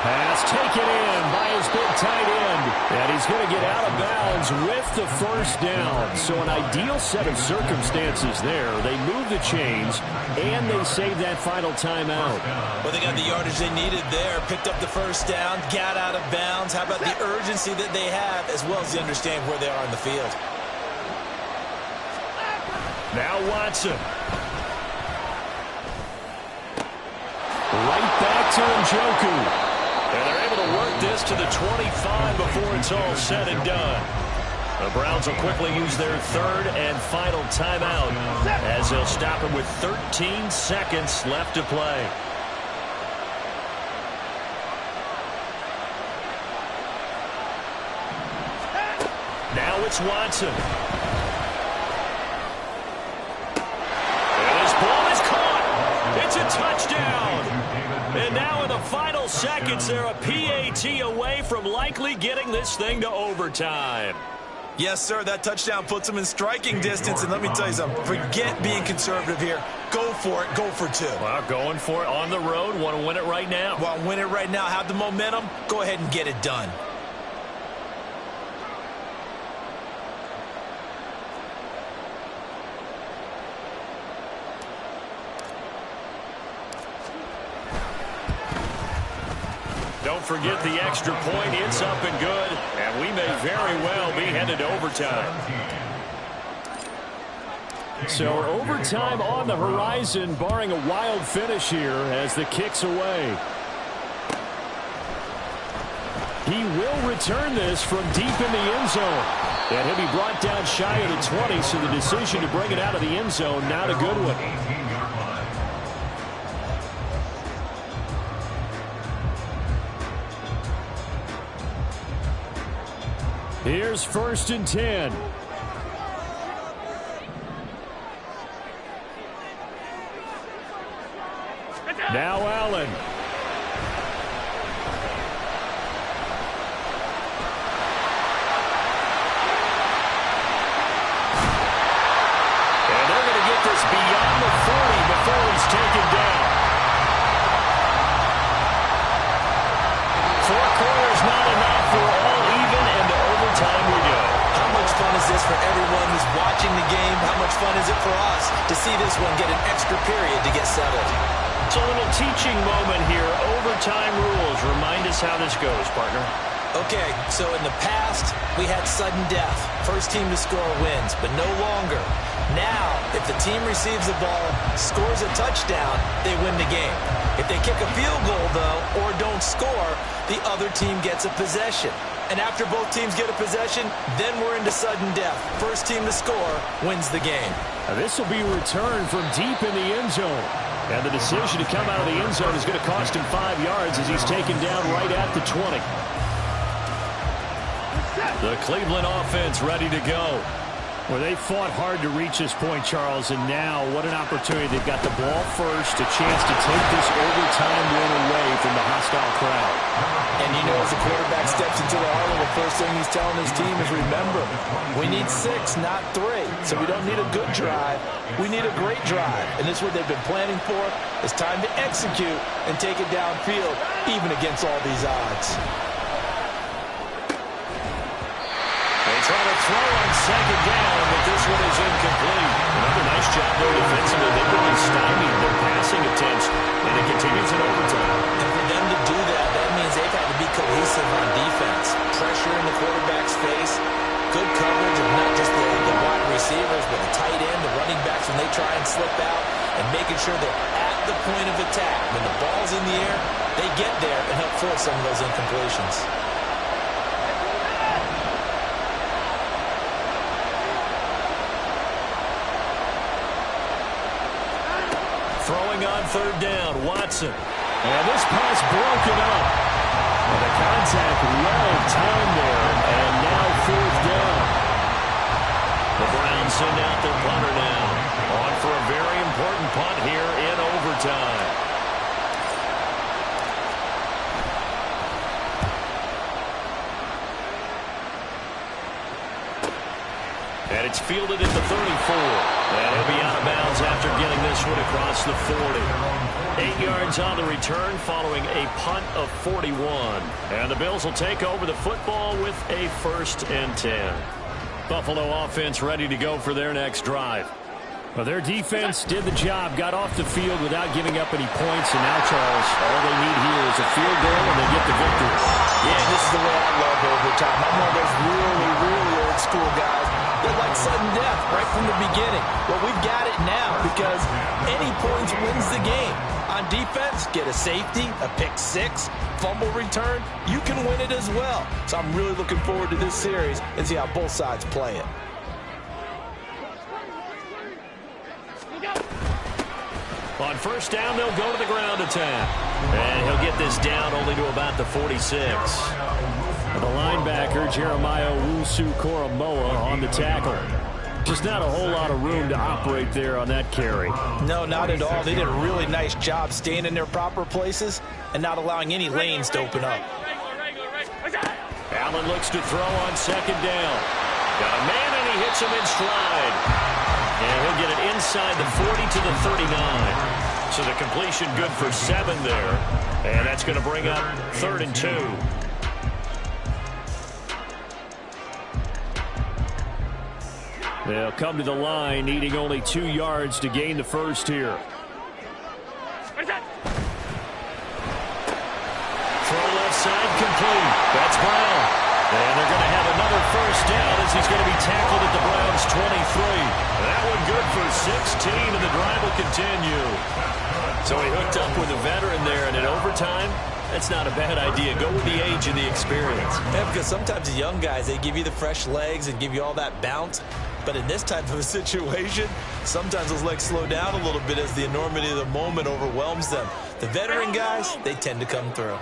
Pass taken in by his big tight end. And he's going to get out of bounds with the first down. So an ideal set of circumstances there. They move the chains, and they save that final timeout. Well, they got the yardage they needed there. Picked up the first down, got out of bounds. How about the urgency that they have, as well as the understanding where they are on the field. Now Watson. Right back to Njoku. And they're able to work this to the 25 before it's all said and done. The Browns will quickly use their 3rd and final timeout as they'll stop him with 13 seconds left to play. Now it's Watson. And his ball is caught. It's a touchdown. And now in the final seconds, they're a PAT away from likely getting this thing to overtime. Yes, sir, that touchdown puts them in striking distance. And let me tell you something, forget being conservative here. Go for it, go for 2. Well, going for it on the road, want to win it right now. Well, win it right now, have the momentum, go ahead and get it done. Don't forget the extra point. It's up and good. And we may very well be headed to overtime. So overtime on the horizon, barring a wild finish here as the kick's away. He will return this from deep in the end zone. And he'll be brought down shy of the 20, so the decision to bring it out of the end zone, not a good one. Here's 1st and 10. Now Allen. And they're going to get this beyond the 40 before he's taken down. 4 quarters not enough. We're all even, and to overtime we go. How much fun is this for everyone who's watching the game? How much fun is it for us to see this one get an extra period to get settled? It's a little teaching moment here. Overtime rules. Remind us how this goes, partner. Okay, so in the past, we had sudden death. First team to score wins, but no longer. Now, if the team receives the ball, scores a touchdown, they win the game. If they kick a field goal, though, or don't score, the other team gets a possession. And after both teams get a possession, then we're into sudden death. First team to score wins the game. Now this will be returned from deep in the end zone. And the decision to come out of the end zone is going to cost him 5 yards as he's taken down right at the 20. The Cleveland offense ready to go. Well, they fought hard to reach this point, Charles, and now what an opportunity. They've got the ball first, a chance to take this overtime win away from the hostile crowd. And you know, as the quarterback steps into the huddle, the first thing he's telling his team is, remember, we need 6, not 3. So we don't need a good drive. We need a great drive. And this is what they've been planning for. It's time to execute and take it downfield, even against all these odds. They try to throw on second down, but this one is incomplete. Another nice job there defensively. They've really stymied their passing attempts, and it continues in overtime. And for them to do that, that means they've had to be cohesive on defense. Pressure in the quarterback's face, good coverage of not just the wide receivers, but the tight end, the running backs when they try and slip out, and making sure they're at the point of attack. When the ball's in the air, they get there and help force some of those incompletions. Throwing on third down, Watson. And this pass broken up. And the contact well timed there, and now 4th down. The Browns send out their punter now. On for a very important punt here in overtime. And it's fielded at the 34. And he'll be out of bounds after getting this one across the 40. 8 yards on the return following a punt of 41. And the Bills will take over the football with a 1st and 10. Buffalo offense ready to go for their next drive. Well, their defense did the job, got off the field without giving up any points, and now, Charles, all they need here is a field goal and they get the victory. Yeah, this is the way I love overtime. I'm one of those really, really old school guys that like sudden death right from the beginning. Well, we've got it now because any points wins the game. On defense, get a safety, a pick 6, fumble return, you can win it as well. So I'm really looking forward to this series and see how both sides play it. On first down, they'll go to the ground attack. And he'll get this down only to about the 46. The linebacker, Jeremiah Owusu-Koramoah, on the tackle. Just not a whole lot of room to operate there on that carry. No, not at all. They did a really nice job staying in their proper places and not allowing any lanes to open up. Allen looks to throw on second down. Got a man, and he hits him in stride. And he'll get it inside the 40 to the 39. So the completion good for 7 there. And that's going to bring up 3rd and 2. They'll come to the line, needing only 2 yards to gain the first here. Throw left side complete. That's Brown. And they're going to have another first down as he's going to be tackled at the Browns' 23. That one good for 16, and the drive will continue. So he hooked up with a veteran there, and in overtime, that's not a bad idea. Go with the age and the experience. Yeah, because sometimes the young guys, they give you the fresh legs and give you all that bounce. But in this type of a situation, sometimes those legs slow down a little bit as the enormity of the moment overwhelms them. The veteran guys, they tend to come through.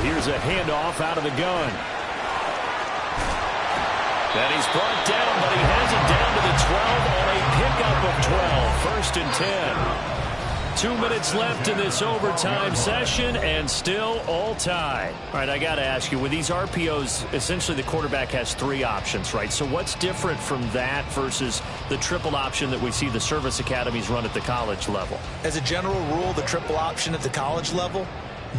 Here's a handoff out of the gun. And he's brought down, but he has it down to the 12 on a pickup of 12. 1st and 10. 2 minutes left in this overtime session, and still all tied. All right, I got to ask you, with these RPOs, essentially the quarterback has 3 options, right? So what's different from that versus the triple option that we see the service academies run at the college level? As a general rule, the triple option at the college level,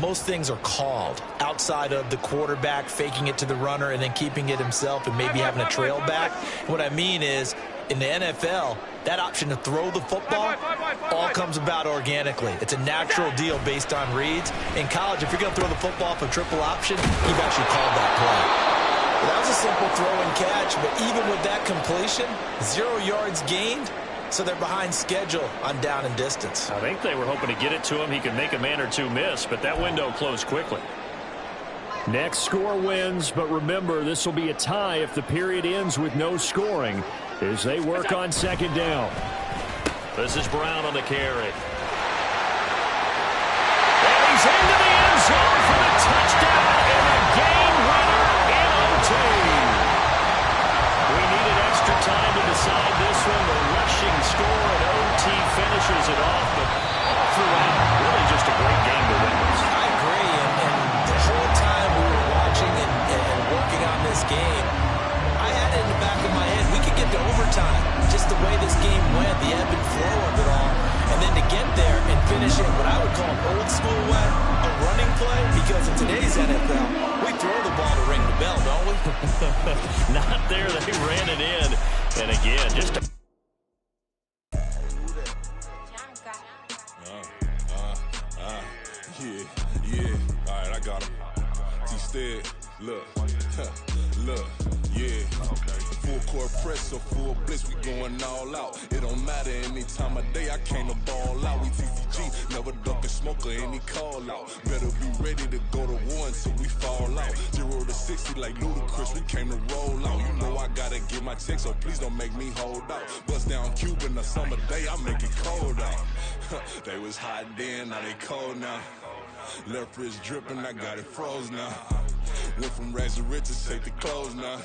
most things are called outside of the quarterback faking it to the runner and then keeping it himself and maybe having a trail back. What I mean is, in the NFL, that option to throw the football all comes about organically. It's a natural deal based on reads. In college, if you're going to throw the football for triple option, you've actually called that play. Well, that was a simple throw and catch, but even with that completion, 0 yards gained, so they're behind schedule on down and distance. I think they were hoping to get it to him. He could make a man or two miss, but that window closed quickly. Next score wins, but remember, this will be a tie if the period ends with no scoring as they work on second down. This is Brown on the carry. And he's into the end zone for the touchdown and a game winner in OT. We needed extra time to decide this one. The rushing score at OT finishes it off, but all throughout, really just a great game to witness. I agree, and the whole time we were watching and working on this game, I had it in the back of my head, we could get to overtime. Just the way this game went, the ebb and flow of it all. And then to get there and finish it what I would call an old school way, a running play, because in today's NFL, we throw the ball to ring the bell, don't we? Not there. They ran it in. And again, just a... Yeah. All right, I got him. T-Stead, look, yeah. Full court press or full blitz, we going all out. It don't matter any time of day, I came to ball out. We TCG, never ducking smoke or any call out. Better be ready to go to war until we fall out. 0 to 60 like Ludacris, we came to roll out. You know I gotta get my check, so please don't make me hold out. Bust down Cuban a summer day, I make it cold out. They was hot then, now they cold now. Left wrist dripping, I got it froze now. Went from rags to riches, take the clothes now.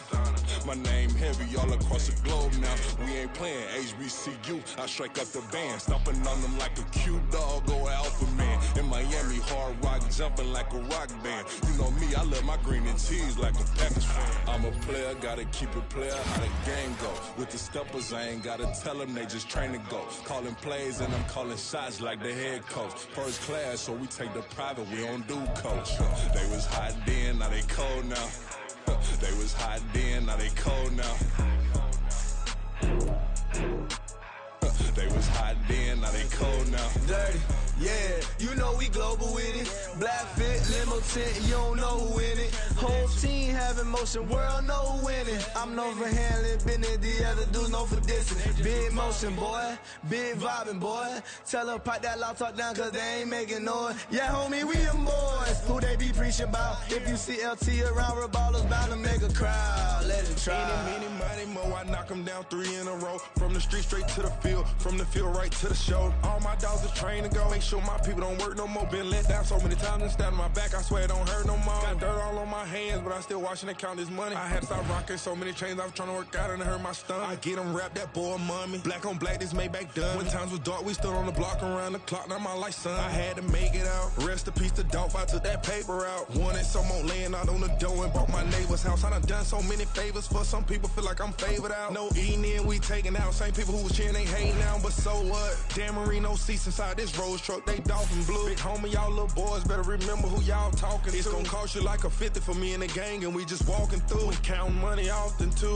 My name heavy all across the globe now. We ain't playing HBCU, I strike up the band. Stomping on them like a cute dog or alpha man. In Miami, hard rock jumping like a rock band. You know me, I love my green and cheese like a Packers fan. I'm a player, gotta keep it player, how the game go. With the steppers, I ain't gotta tell them, they just train to go. Calling plays and I'm calling shots like the head coach. First class, so we take the private, we don't do coach. They was hot then, now they cold now. They was hot then, now they cold now. They was hot then, now they cold now. Dirty, yeah, you know we global with it. Black fit, limo tint, you don't know who in it. Whole team having motion, world know who winning. I'm known for handling business, the other dudes known for dissing. Big motion, boy, big vibing, boy. Tell her pipe that loud talk down, cause they ain't making noise. Yeah, homie, we them boys, who they be preaching about. If you see LT around, Reballo's bound to make a crowd. Let it try. Many, money, mo, I knock them down 3 in a row. From the street straight to the field, from the field right to the show. All my dogs are trained to go. Make sure my people don't work no more. Been let down so many times and stabbed my back. I swear it don't hurt no more. Got dirt all on my hands, but I still watching and count this money. I had to stop rocking so many chains. I was trying to work out and it hurt my stomach. I get them wrapped, that boy mommy. Black on black, this Maybach done. When times was dark, we stood on the block around the clock. Now my life, son. I had to make it out. Rest in peace to Dolph. I took that paper out. Wanted some more laying out on the dough and bought my neighbor's house. I done so many favors for some people. Feel like I'm favored out. No eating in, we taking out. Same people who was cheering, they hating now. But so what? Dan Marino seats inside this Rolls truck. They dolphin blue. Big homie, y'all little boys better remember who y'all talking to. It's gonna cost you like a 50 for me and the gang, and we just walking through. We counting money often too.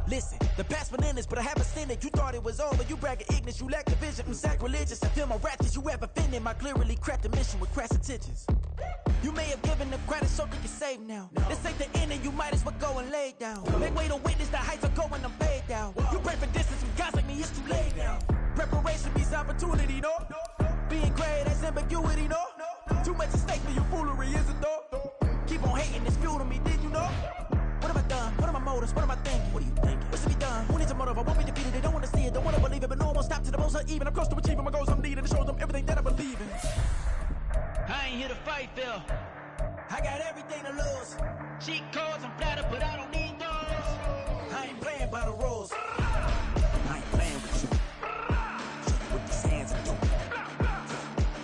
Listen, the past bananas, but I haven't seen it. You thought it was over, you bragging ignorance, you lack the vision. I'm sacrilegious, I feel my ratchets, you ever offended. My clearly crafted mission with crass intentions. You may have given them credit so they can save now. This ain't the end and you might as well go and lay down. Make way to witness the heights are going, I'm paid down. You pray for distance from guys like me, it's too late now. Preparation means opportunity, no? Being great, that's ambiguity, no? Too much at stake for your foolery, is it though? Keep on hating, it's fuel to me, did you know? What have I done? What am I motives. What am I thinking? What are you thinking? What's to be done? Who needs a motive? I won't be defeated. They don't want to see it, don't want to believe it, but no one will stop to the most even. I'm close to achieving my goals. I'm needing to show them everything that I believe in. I ain't here to fight, Phil. I got everything to lose. Cheat codes, I'm flattered, but I don't need those. I ain't playing by the rules. I ain't playing with you. Show you what these hands are doing.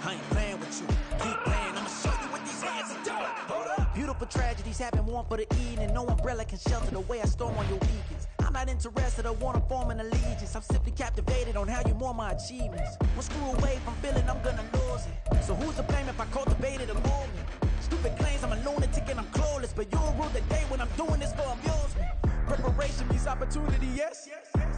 I ain't playing with you. Keep playing, I'ma show you what these hands are doing. Hold up. Beautiful tragedies happen, one for the evening. No umbrella can shelter the way I storm on your weekends. I'm not interested, I wanna form an allegiance. I'm simply captivated on how you more my achievements. One screw away from feeling I'm gonna lose it. So who's to blame if I cultivated a movement? Stupid claims I'm a lunatic and I'm clueless, but you'll rule the day when I'm doing this for amusement. Preparation means opportunity, yes.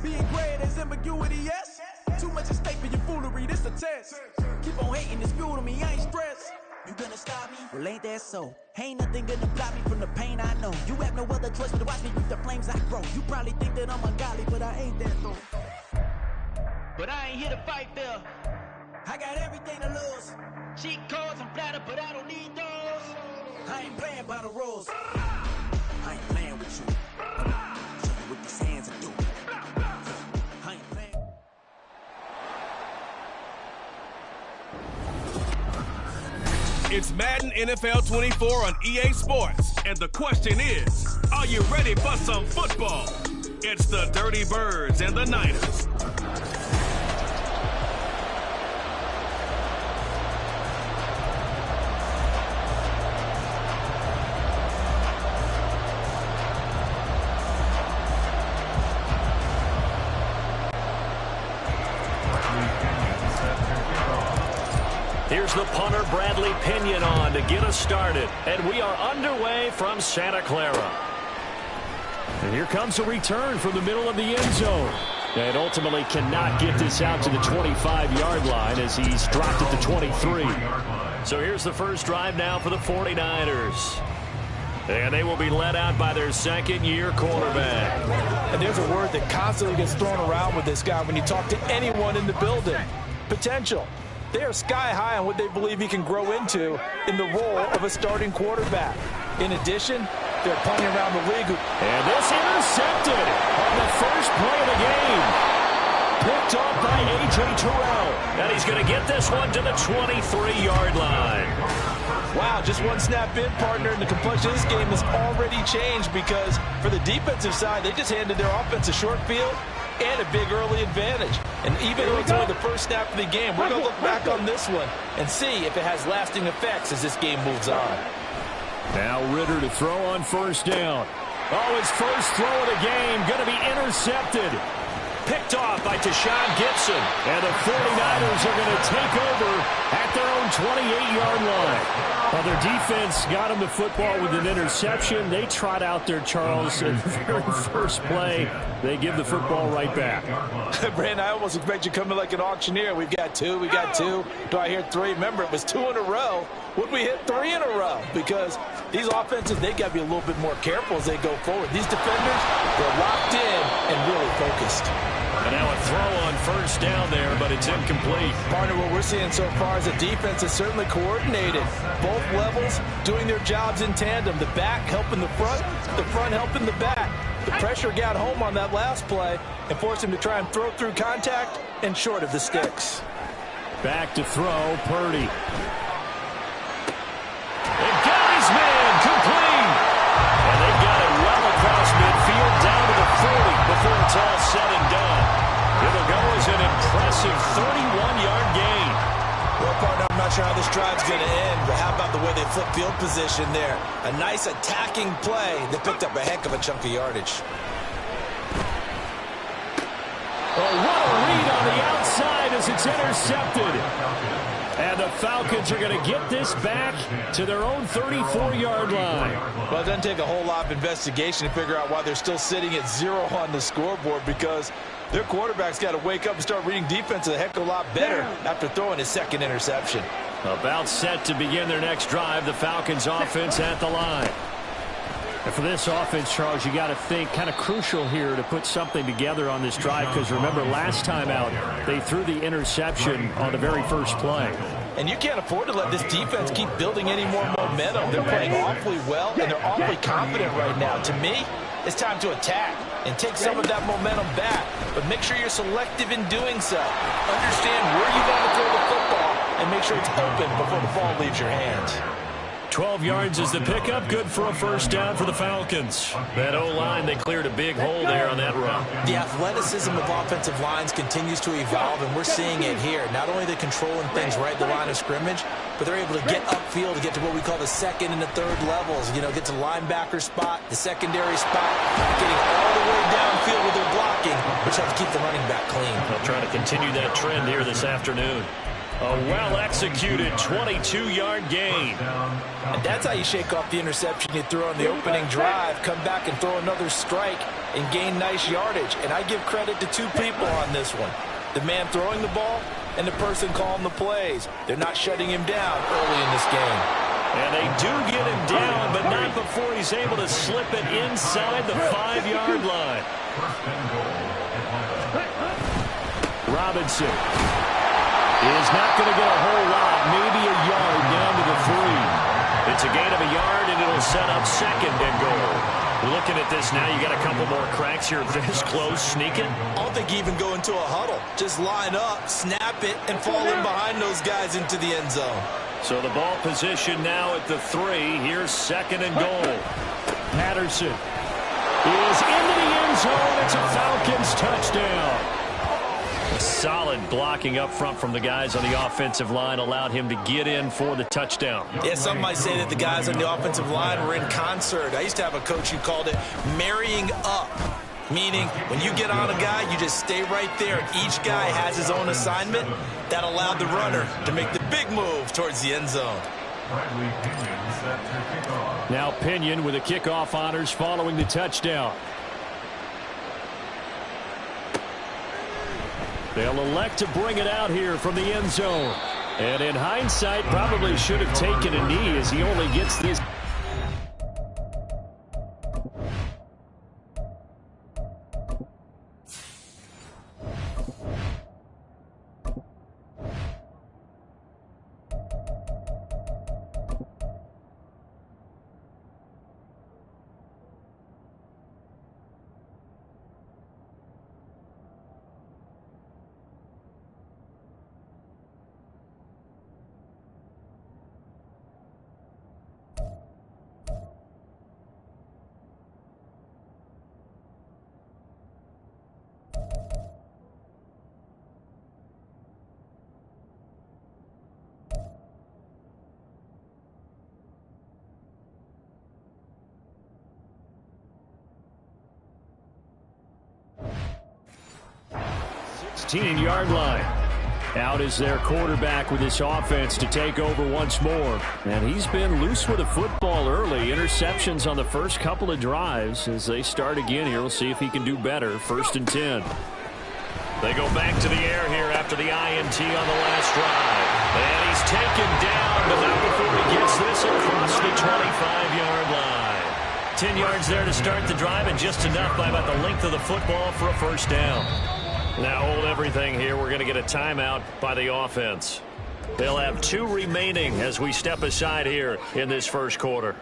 Being great is ambiguity, yes. Too much at stake for your foolery, this a test. Keep on hating, it's fuel to me, I ain't stressed. You gonna stop me? Well, ain't that so? Ain't nothing gonna block me from the pain I know. You have no other choice but to watch me reap the flames I grow. You probably think that I'm ungodly, but I ain't that though. But I ain't here to fight, Phil. I got everything to lose. Cheat codes, I'm flattered, but I don't need those. I ain't playing by the rules. I ain't playing with you. Show you what these hands are doing. I ain't playing. It's Madden NFL 24 on EA Sports. And the question is, are you ready for some football? It's the Dirty Birds and the Niners. Here's the punter, Bradley Pinion, on to get us started. And we are underway from Santa Clara. And here comes a return from the middle of the end zone. And ultimately cannot get this out to the 25-yard line as he's dropped at the 23. So here's the first drive now for the 49ers. And they will be led out by their second-year quarterback. And there's a word that constantly gets thrown around with this guy when you talk to anyone in the building. Potential. They are sky high on what they believe he can grow into in the role of a starting quarterback. In addition, they're playing around the league. And this intercepted on the first play of the game. Picked off by A.J. Terrell. And he's going to get this one to the 23-yard line. Wow, just one snap in, partner, and the complexion of this game has already changed because for the defensive side, they just handed their offense a short field and a big early advantage. And even though it's only the first snap of the game, we're going to look back on this one and see if it has lasting effects as this game moves on. Now Ritter to throw on first down. Oh, his first throw of the game going to be intercepted. Picked off by Tashawn Gibson. And the 49ers are going to take over at their own 28-yard line. Well, their defense got them the football with an interception. They trot out there, Charles, in the very first play. They give the football right back. Brandon, I almost expect you coming like an auctioneer. We've got two. Do I hear three? Remember, it was 2 in a row. Would we hit 3 in a row? Because these offenses, they got to be a little bit more careful as they go forward. These defenders, they're locked in and really focused. And now a throw on first down there, but it's incomplete. Partner, what we're seeing so far is the defense is certainly coordinated. Both levels doing their jobs in tandem. The back helping the front helping the back. The pressure got home on that last play and forced him to try and throw through contact and short of the sticks. Back to throw, Purdy. They've got his man complete. And they've got it well across midfield down to the 40 before it's all said and done. It'll go as an impressive 31-yard gain. Well, partner, I'm not sure how this drive's going to end, but how about the way they flip field position there? A nice attacking play that picked up a heck of a chunk of yardage. Oh, what a read on the outside as it's intercepted. And the Falcons are going to get this back to their own 34-yard line. Well, it doesn't take a whole lot of investigation to figure out why they're still sitting at 0 on the scoreboard, because their quarterback's got to wake up and start reading defense a heck of a lot better after throwing his second interception. About set to begin their next drive, the Falcons offense at the line. And for this offense, Charles, you got to think kind of crucial here to put something together on this drive, because remember last time out they threw the interception on the very first play. And you can't afford to let this defense keep building any more momentum. They're playing awfully well, and they're awfully confident right now. To me, it's time to attack and take some of that momentum back. But make sure you're selective in doing so. Understand where you want to throw the football and make sure it's open before the ball leaves your hands. 12 yards is the pickup. Good for a first down for the Falcons. That O-line, they cleared a big hole there on that run. The athleticism of offensive lines continues to evolve, and we're seeing it here. Not only are they controlling things right at the line of scrimmage, but they're able to get upfield to get to what we call the second and the third levels. You know, get to the linebacker spot, the secondary spot, getting all the way downfield with their blocking, which helps keep the running back clean. They'll try to continue that trend here this afternoon. A well-executed 22-yard gain. And that's how you shake off the interception you threw on the opening drive, come back and throw another strike and gain nice yardage. And I give credit to two people on this one. The man throwing the ball and the person calling the plays. They're not shutting him down early in this game. And they do get him down, but not before he's able to slip it inside the 5-yard line. Robinson is not going to get a whole lot, maybe a yard down to the 3. It's a gain of a yard, and it'll set up second and goal. Looking at this now, you got a couple more cracks here this close, sneaking. I don't think you even go into a huddle. Just line up, snap it, and fall in behind those guys into the end zone. So the ball position now at the 3. Here's second and goal. Patterson is into the end zone. It's a Falcons touchdown. Solid blocking up front from the guys on the offensive line allowed him to get in for the touchdown. Yeah, some might say that the guys on the offensive line were in concert. I used to have a coach who called it marrying up, meaning when you get on a guy, you just stay right there, and each guy has his own assignment. That allowed the runner to make the big move towards the end zone. Now Pinion with the kickoff honors following the touchdown. They'll elect to bring it out here from the end zone. And in hindsight, probably should have taken a knee as he only gets this. Yard line. Out is their quarterback with this offense to take over once more. And he's been loose with the football early. Interceptions on the first couple of drives. As they start again here, we'll see if he can do better. 1st and 10. They go back to the air here after the INT on the last drive. And he's taken down, but not before he gets this across the 25-yard line. 10 yards there to start the drive, and just enough by about the length of the football for a first down. Now hold everything here. We're going to get a timeout by the offense. They'll have 2 remaining as we step aside here in this first quarter.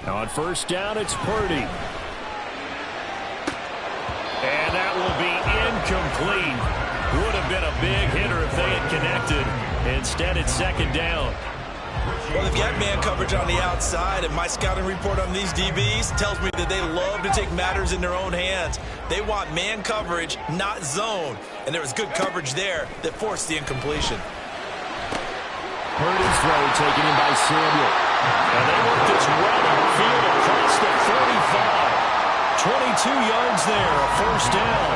Now on first down, it's Purdy. And that will be incomplete. Would have been a big hitter if they had connected. Instead, it's second down. Well, they've got man coverage on the outside, and my scouting report on these DBs tells me that they love to take matters in their own hands. They want man coverage, not zone. And there was good coverage there that forced the incompletion. Purdy's throw taken in by Samuel. And they work this well upfield across the 45. 22 yards there, a first down.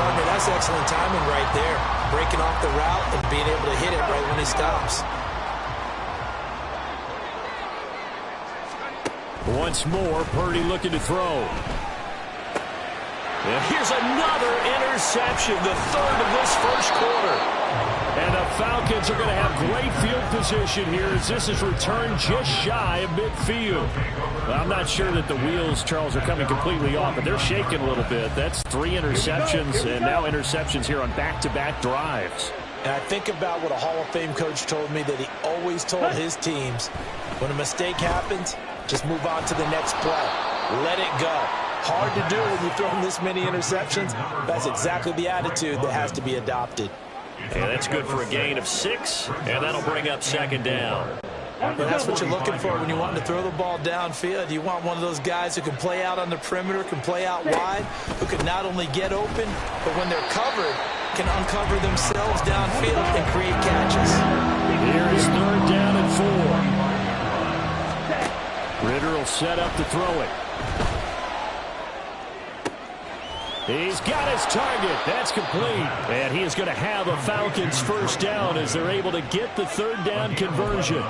Partner, that's excellent timing right there. Breaking off the route and being able to hit it right when he stops. Once more, Purdy looking to throw. And here's another interception, the third of this first quarter. And the Falcons are going to have great field position here as this is returned just shy of midfield. Well, I'm not sure that the wheels, Charles, are coming completely off, but they're shaking a little bit. That's 3 interceptions and now interceptions here on back-to-back drives. And I think about what a Hall of Fame coach told me that he always told his teams, when a mistake happens, just move on to the next play. Let it go. Hard to do when you throw this many interceptions. That's exactly the attitude that has to be adopted. And that's good for a gain of 6, and that'll bring up second down. And that's what you're looking for when you want to throw the ball downfield. You want one of those guys who can play out on the perimeter, can play out wide, who can not only get open, but when they're covered, can uncover themselves downfield and create catches. Here is 3rd down and 4. Ritter will set up to throw it. He's got his target. That's complete. And he is going to have a Falcons first down as they're able to get the 3rd down conversion.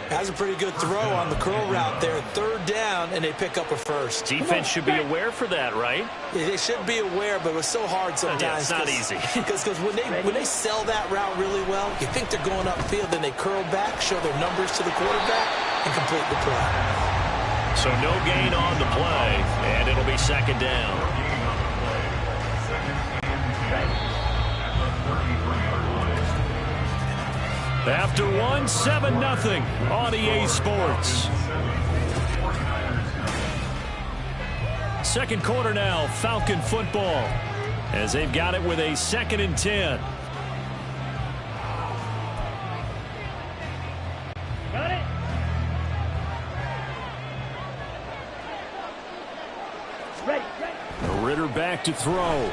Has a pretty good throw on the curl route there. 3rd down, and they pick up a first. Defense should be aware for that, right? Yeah, they should be aware, but it was so hard sometimes. Yeah, it's not easy. Because when they sell that route really well, you think they're going upfield, then they curl back, show their numbers to the quarterback, and complete the play. So no gain on the play, and it'll be 2nd down. After 1, 7-0 on EA Sports. 2nd quarter now, Falcon football, as they've got it with a 2nd and 10. Got it. Ready. Ritter back to throw.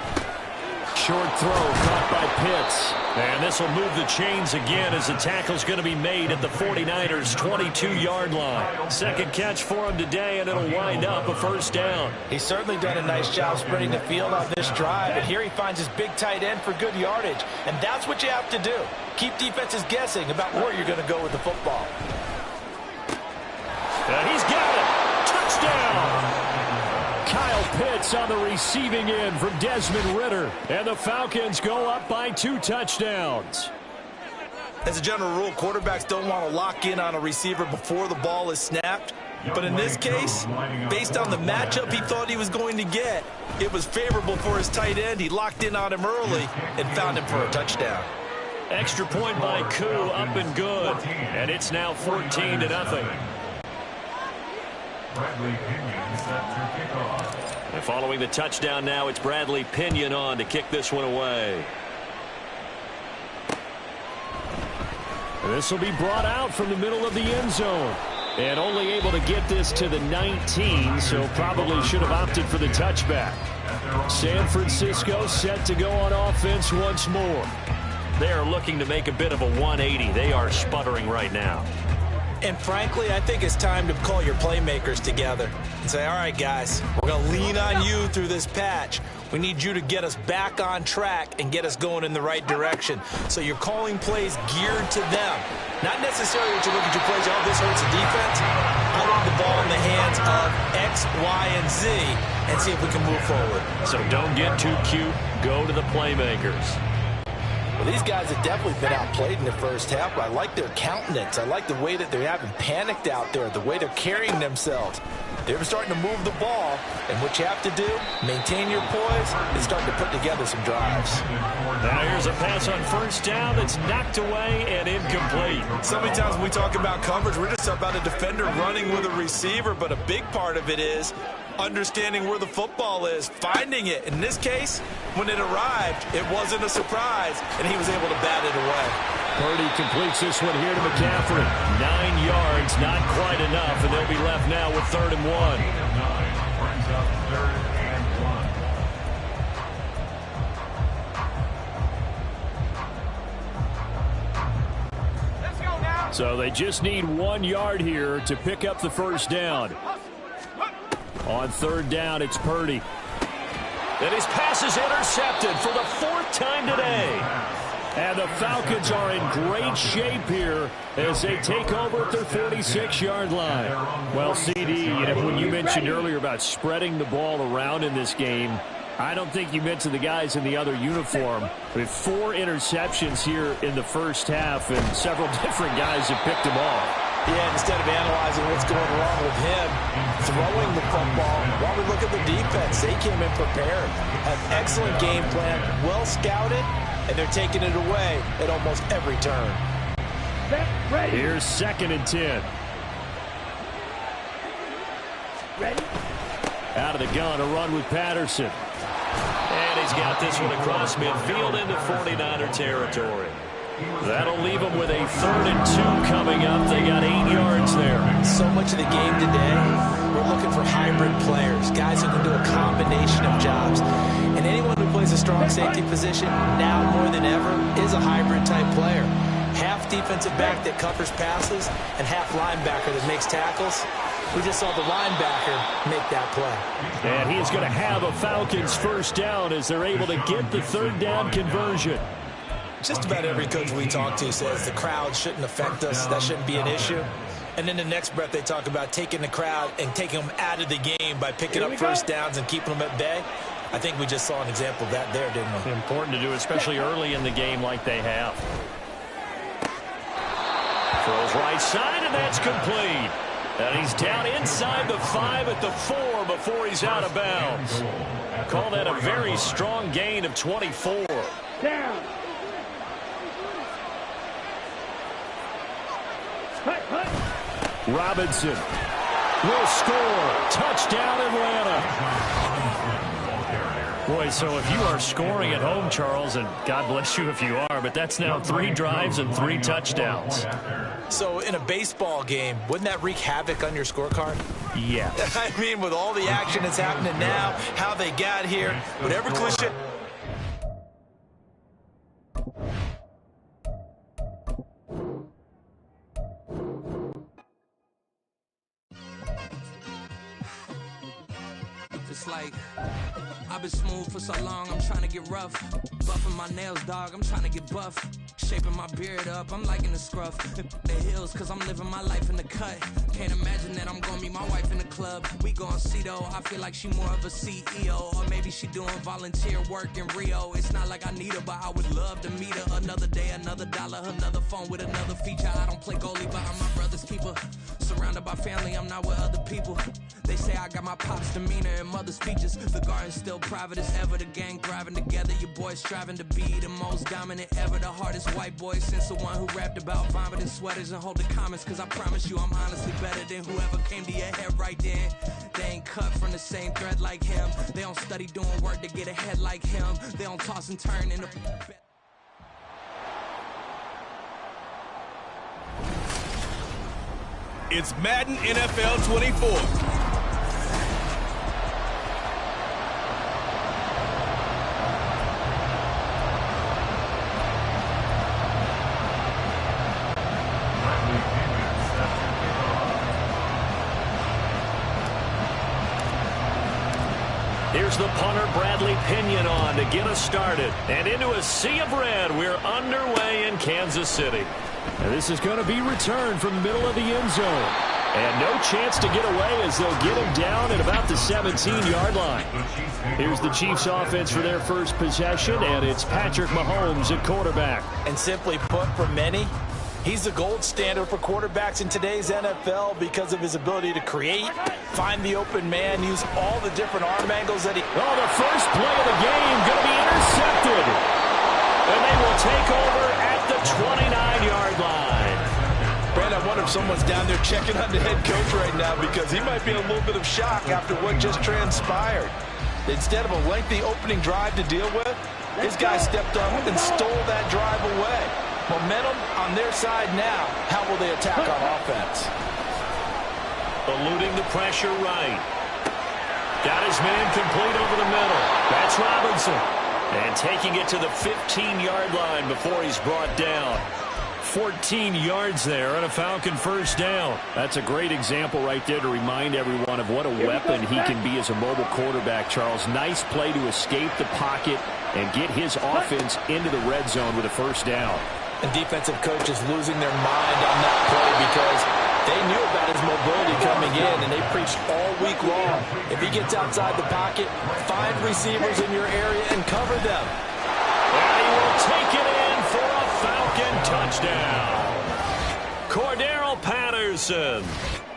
Short throw caught by Pitts. And this will move the chains again as the tackle's going to be made at the 49ers' 22-yard line. 2nd catch for him today, and it'll wind up a first down. He's certainly done a nice job spreading the field on this drive, and here he finds his big tight end for good yardage. And that's what you have to do. Keep defenses guessing about where you're going to go with the football. He's got it. Touchdown. Kyle Pitts on the receiving end from Desmond Ritter. And the Falcons go up by 2 touchdowns. As a general rule, quarterbacks don't want to lock in on a receiver before the ball is snapped. But in this case, based on the matchup he thought he was going to get, it was favorable for his tight end. He locked in on him early and found him for a touchdown. Extra point by Koo, up and good. And it's now 14-0. And following the touchdown now, it's Bradley Pinion on to kick this one away. This will be brought out from the middle of the end zone. And only able to get this to the 19, so probably should have opted for the touchback. San Francisco set to go on offense once more. They are looking to make a bit of a 180. They are sputtering right now. And frankly, I think it's time to call your playmakers together and say, all right, guys, we're going to lean on you through this patch. We need you to get us back on track and get us going in the right direction. So you're calling plays geared to them. Not necessarily that you look at your plays, oh, this hurts the defense. I want the ball in the hands of X, Y, and Z and see if we can move forward. So don't get too cute. Go to the playmakers. Well, these guys have definitely been outplayed in the first half, but I like their countenance. I like the way that they haven't panicked out there, the way they're carrying themselves. They're starting to move the ball, and what you have to do, maintain your poise, and start to put together some drives. Now here's a pass on first down that's knocked away and incomplete. So many times when we talk about coverage, we're just about a defender running with a receiver, but a big part of it is understanding where the football is, finding it. In this case, when it arrived, it wasn't a surprise, and he was able to bat it away. Purdy completes this one here to McCaffrey. 9 yards, not quite enough, and they'll be left now with 3rd and 1. Brings up 3rd and 1. Let's go now. So they just need 1 yard here to pick up the first down. On 3rd down, it's Purdy. And his pass is intercepted for the 4th time today. And the Falcons are in great shape here as they take over at their 46-yard line. Well, CD, when you mentioned earlier about spreading the ball around in this game, I don't think you mentioned the guys in the other uniform. With 4 interceptions here in the first half, and several different guys have picked them off. Yeah, instead of analyzing what's going wrong with him, throwing the football, while we look at the defense, they came in prepared. An excellent game plan, well scouted, and they're taking it away at almost every turn. Here's 2nd and 10. Ready? Out of the gun, a run with Patterson. And he's got this one across midfield into 49er territory. That'll leave them with a 3rd and 2 coming up. They got 8 yards there. So much of the game today, we're looking for hybrid players, guys who can do a combination of jobs. And anyone who plays a strong safety position now more than ever is a hybrid type player. Half defensive back that covers passes and half linebacker that makes tackles. We just saw the linebacker make that play. And he's going to have a Falcons first down as they're able to get the 3rd down conversion. Just about every coach we talk to says the crowd shouldn't affect us. That shouldn't be an issue. And in the next breath, they talk about taking the crowd and taking them out of the game by picking up first downs and keeping them at bay. I think we just saw an example of that there, didn't we? Important to do, especially early in the game like they have. Throws right side, and that's complete. And he's down inside the 5 at the 4 before he's out of bounds. Call that a very strong gain of 24. Down. Robinson will score. Touchdown, Atlanta. Boy, so if you are scoring at home, Charles, and God bless you if you are, but that's now 3 drives and 3 touchdowns. So in a baseball game, wouldn't that wreak havoc on your scorecard? Yeah. I mean, with all the action that's happening now, how they got here, whatever cliche. It's like I've been smooth for so long, I'm trying to get rough. Buffing my nails, dog, I'm trying to get buff. Shaping my beard up, I'm liking the scruff. The hills, cause I'm living my life in the cut. Can't imagine that I'm gonna meet my wife in the club. We gon' see though, I feel like she more of a CEO. Or maybe she doing volunteer work in Rio. It's not like I need her, but I would love to meet her. Another day, another dollar, another phone with another feature. I don't play goalie, but I'm my brother's keeper. Surrounded by family, I'm not with other people. They say I got my pop's demeanor and mother's features. The garden's still private as ever. The gang thriving together. Your boys striving to be the most dominant ever. The hardest white boy since the one who rapped about vomiting sweaters and holding comments. Cause I promise you I'm honestly better than whoever came to your head right then. They ain't cut from the same thread like him. They don't study doing work to get ahead like him. They don't toss and turn in the... It's Madden NFL 24. Here's the punter, Bradley Pinion, on to get us started. And into a sea of red, we're underway in Kansas City. And this is going to be returned from the middle of the end zone. And no chance to get away as they'll get him down at about the 17-yard line. Here's the Chiefs offense for their first possession, and it's Patrick Mahomes at quarterback. And simply put, for many, he's the gold standard for quarterbacks in today's NFL because of his ability to create, find the open man, use all the different arm angles that he... Oh, the first play of the game going to be intercepted. And they will take over at the 29-yard line. Brad, I wonder if someone's down there checking on the head coach right now because he might be in a little bit of shock after what just transpired. Instead of a lengthy opening drive to deal with, this guy stepped up and stole that drive away. Momentum on their side now. How will they attack on offense? Eluding the pressure right. Got his man complete over the middle. That's Robinson. And taking it to the 15-yard line before he's brought down. 14 yards there on a Falcon first down. That's a great example right there to remind everyone of what a weapon he can be as a mobile quarterback, Charles. Nice play to escape the pocket and get his offense into the red zone with a first down. And defensive coaches losing their mind on that play because They knew about his mobility coming in, and they preached all week long. If he gets outside the pocket, find receivers in your area and cover them. And he will take it in for a Falcon touchdown. Cordero Patterson.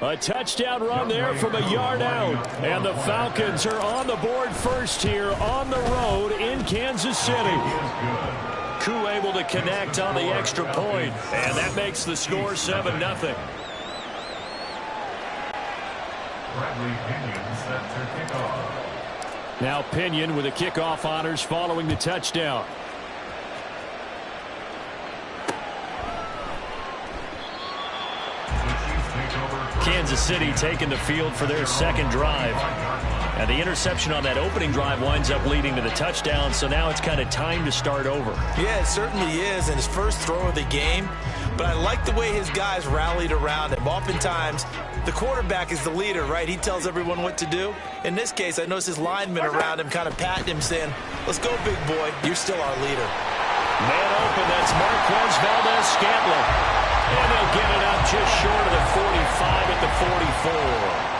A touchdown run there from a yard out. And the Falcons are on the board first here on the road in Kansas City. Koo able to connect on the extra point. And that makes the score 7-0. Now Pinion with the kickoff honors following the touchdown. Kansas City taking the field for their second drive. And the interception on that opening drive winds up leading to the touchdown, so now it's kind of time to start over. Yeah, it certainly is in his first throw of the game. But I like the way his guys rallied around him. Oftentimes, the quarterback is the leader, right? He tells everyone what to do. In this case, I noticed his linemen around him kind of patting him, saying, let's go, big boy. You're still our leader. Man open, that's Marquez Valdez-Scantling. And they'll get it up just short of the 45 at the 44.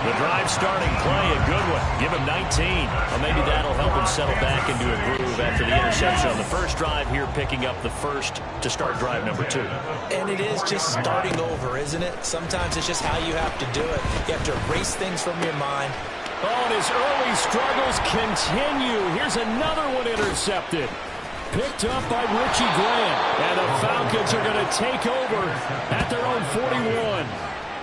The drive starting play, a good one. Give him 19. Well, maybe that'll help him settle back into a groove after the interception on the first drive here, picking up the first to start drive number 2. And it is just starting over, isn't it? Sometimes it's just how you have to do it. You have to erase things from your mind. Oh, and his early struggles continue. Here's another one intercepted. Picked up by Richie Grant. And the Falcons are going to take over at their own 41.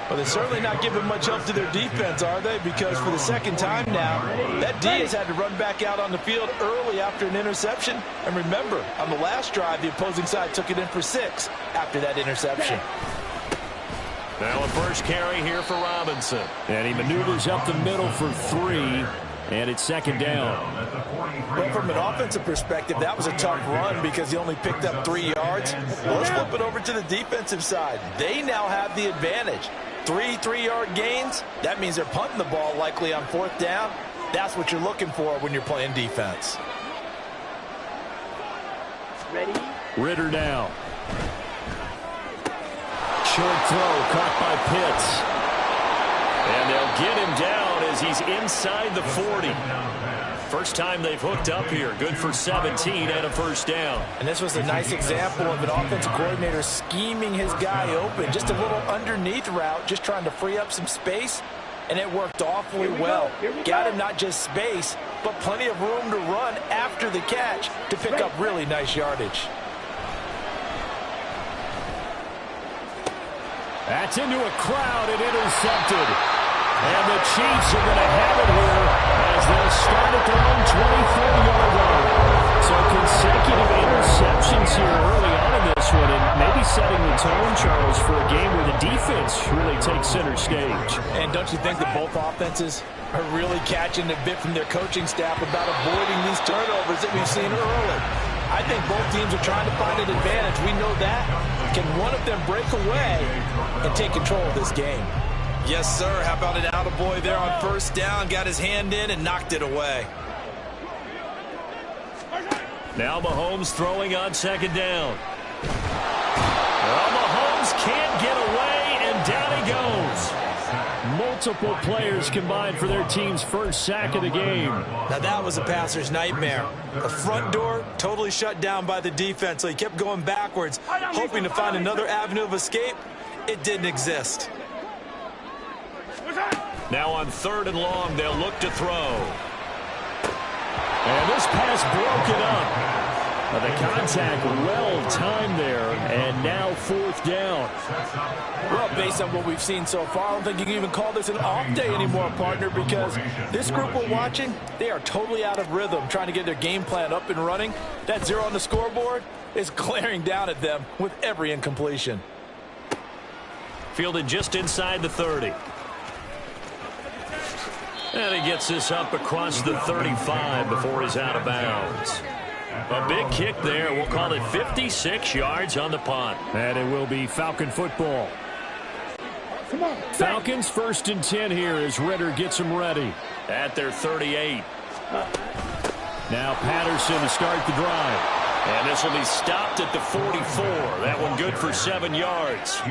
Well, they're certainly not giving much help to their defense, are they? Because for the second time now, that D has had to run back out on the field early after an interception. And remember, on the last drive, the opposing side took it in for 6 after that interception. Now a first carry here for Robinson. And he maneuvers up the middle for 3. And it's second down. Well, from an offensive perspective, that was a tough run because he only picked up 3 yards. Well, let's flip it over to the defensive side. They now have the advantage. 3 3-yard gains, that means they're punting the ball likely on 4th down. That's what you're looking for when you're playing defense. Ready? Ritter now. Short throw caught by Pitts. And they'll get him down as he's inside the 40. First time they've hooked up here. Good for 17 and a first down. And this was a nice example of an offensive coordinator scheming his guy open. Just a little underneath route, just trying to free up some space. And it worked awfully well. Got him not just space, but plenty of room to run after the catch to pick up really nice yardage. That's into a crowd and intercepted. And the Chiefs are going to have it here as they'll start at their own 24-yard line. So consecutive interceptions here early on in this one, and maybe setting the tone, Charles, for a game where the defense really takes center stage. And don't you think that both offenses are really catching a bit from their coaching staff about avoiding these turnovers that we've seen early? I think both teams are trying to find an advantage. We know that. Can one of them break away and take control of this game? Yes, sir. How about an attaboy there on first down? Got his hand in and knocked it away. Now Mahomes throwing on second down. Well, Mahomes can't get away, and down he goes. Multiple players combined for their team's first sack of the game. Now that was a passer's nightmare. The front door totally shut down by the defense, so he kept going backwards, hoping to find another avenue of escape. It didn't exist. Now on 3rd and long, they'll look to throw. And this pass broken up. The contact well-timed there, and now 4th down. Well, based on what we've seen so far, I don't think you can even call this an off day anymore, partner, because this group we're watching, they are totally out of rhythm, trying to get their game plan up and running. That 0 on the scoreboard is glaring down at them with every incompletion. Fielded just inside the 30. And he gets this up across the 35 before he's out of bounds. A big kick there. We'll call it 56 yards on the punt. And it will be Falcon football. Falcons 1st and 10 here as Ritter gets them ready. At their 38. Now Patterson to start the drive. And this will be stopped at the 44. That one good for 7 yards.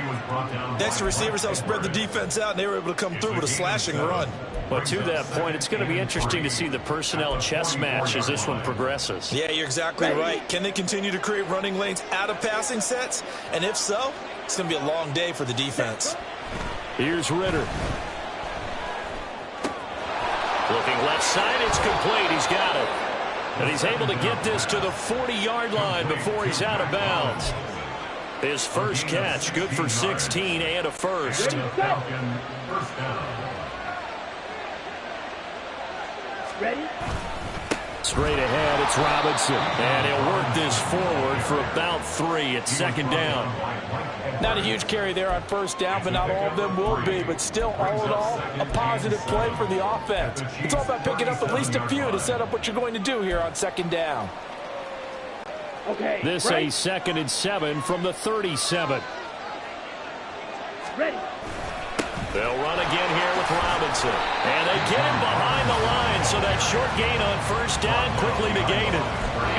Next, the receivers helped spread the defense out, and they were able to come through with a slashing run. But to that point, it's going to be interesting to see the personnel chess match as this one progresses. Yeah, you're exactly right. Can they continue to create running lanes out of passing sets? And if so, it's going to be a long day for the defense. Here's Ritter. Looking left side, it's complete. He's got it. And he's able to get this to the 40-yard line before he's out of bounds. His first catch, good for 16 and a first. Ready? Straight ahead, it's Robinson. And he'll work this forward for about 3 at second down. Not a huge carry there on first down, but not all of them will be. But still, all in all, a positive play for the offense. It's all about picking up at least a few to set up what you're going to do here on second down. Okay. This a 2nd and 7 from the 37. Ready. They'll run again here with Robinson. And they get him behind the line, so that short gain on first down quickly negated.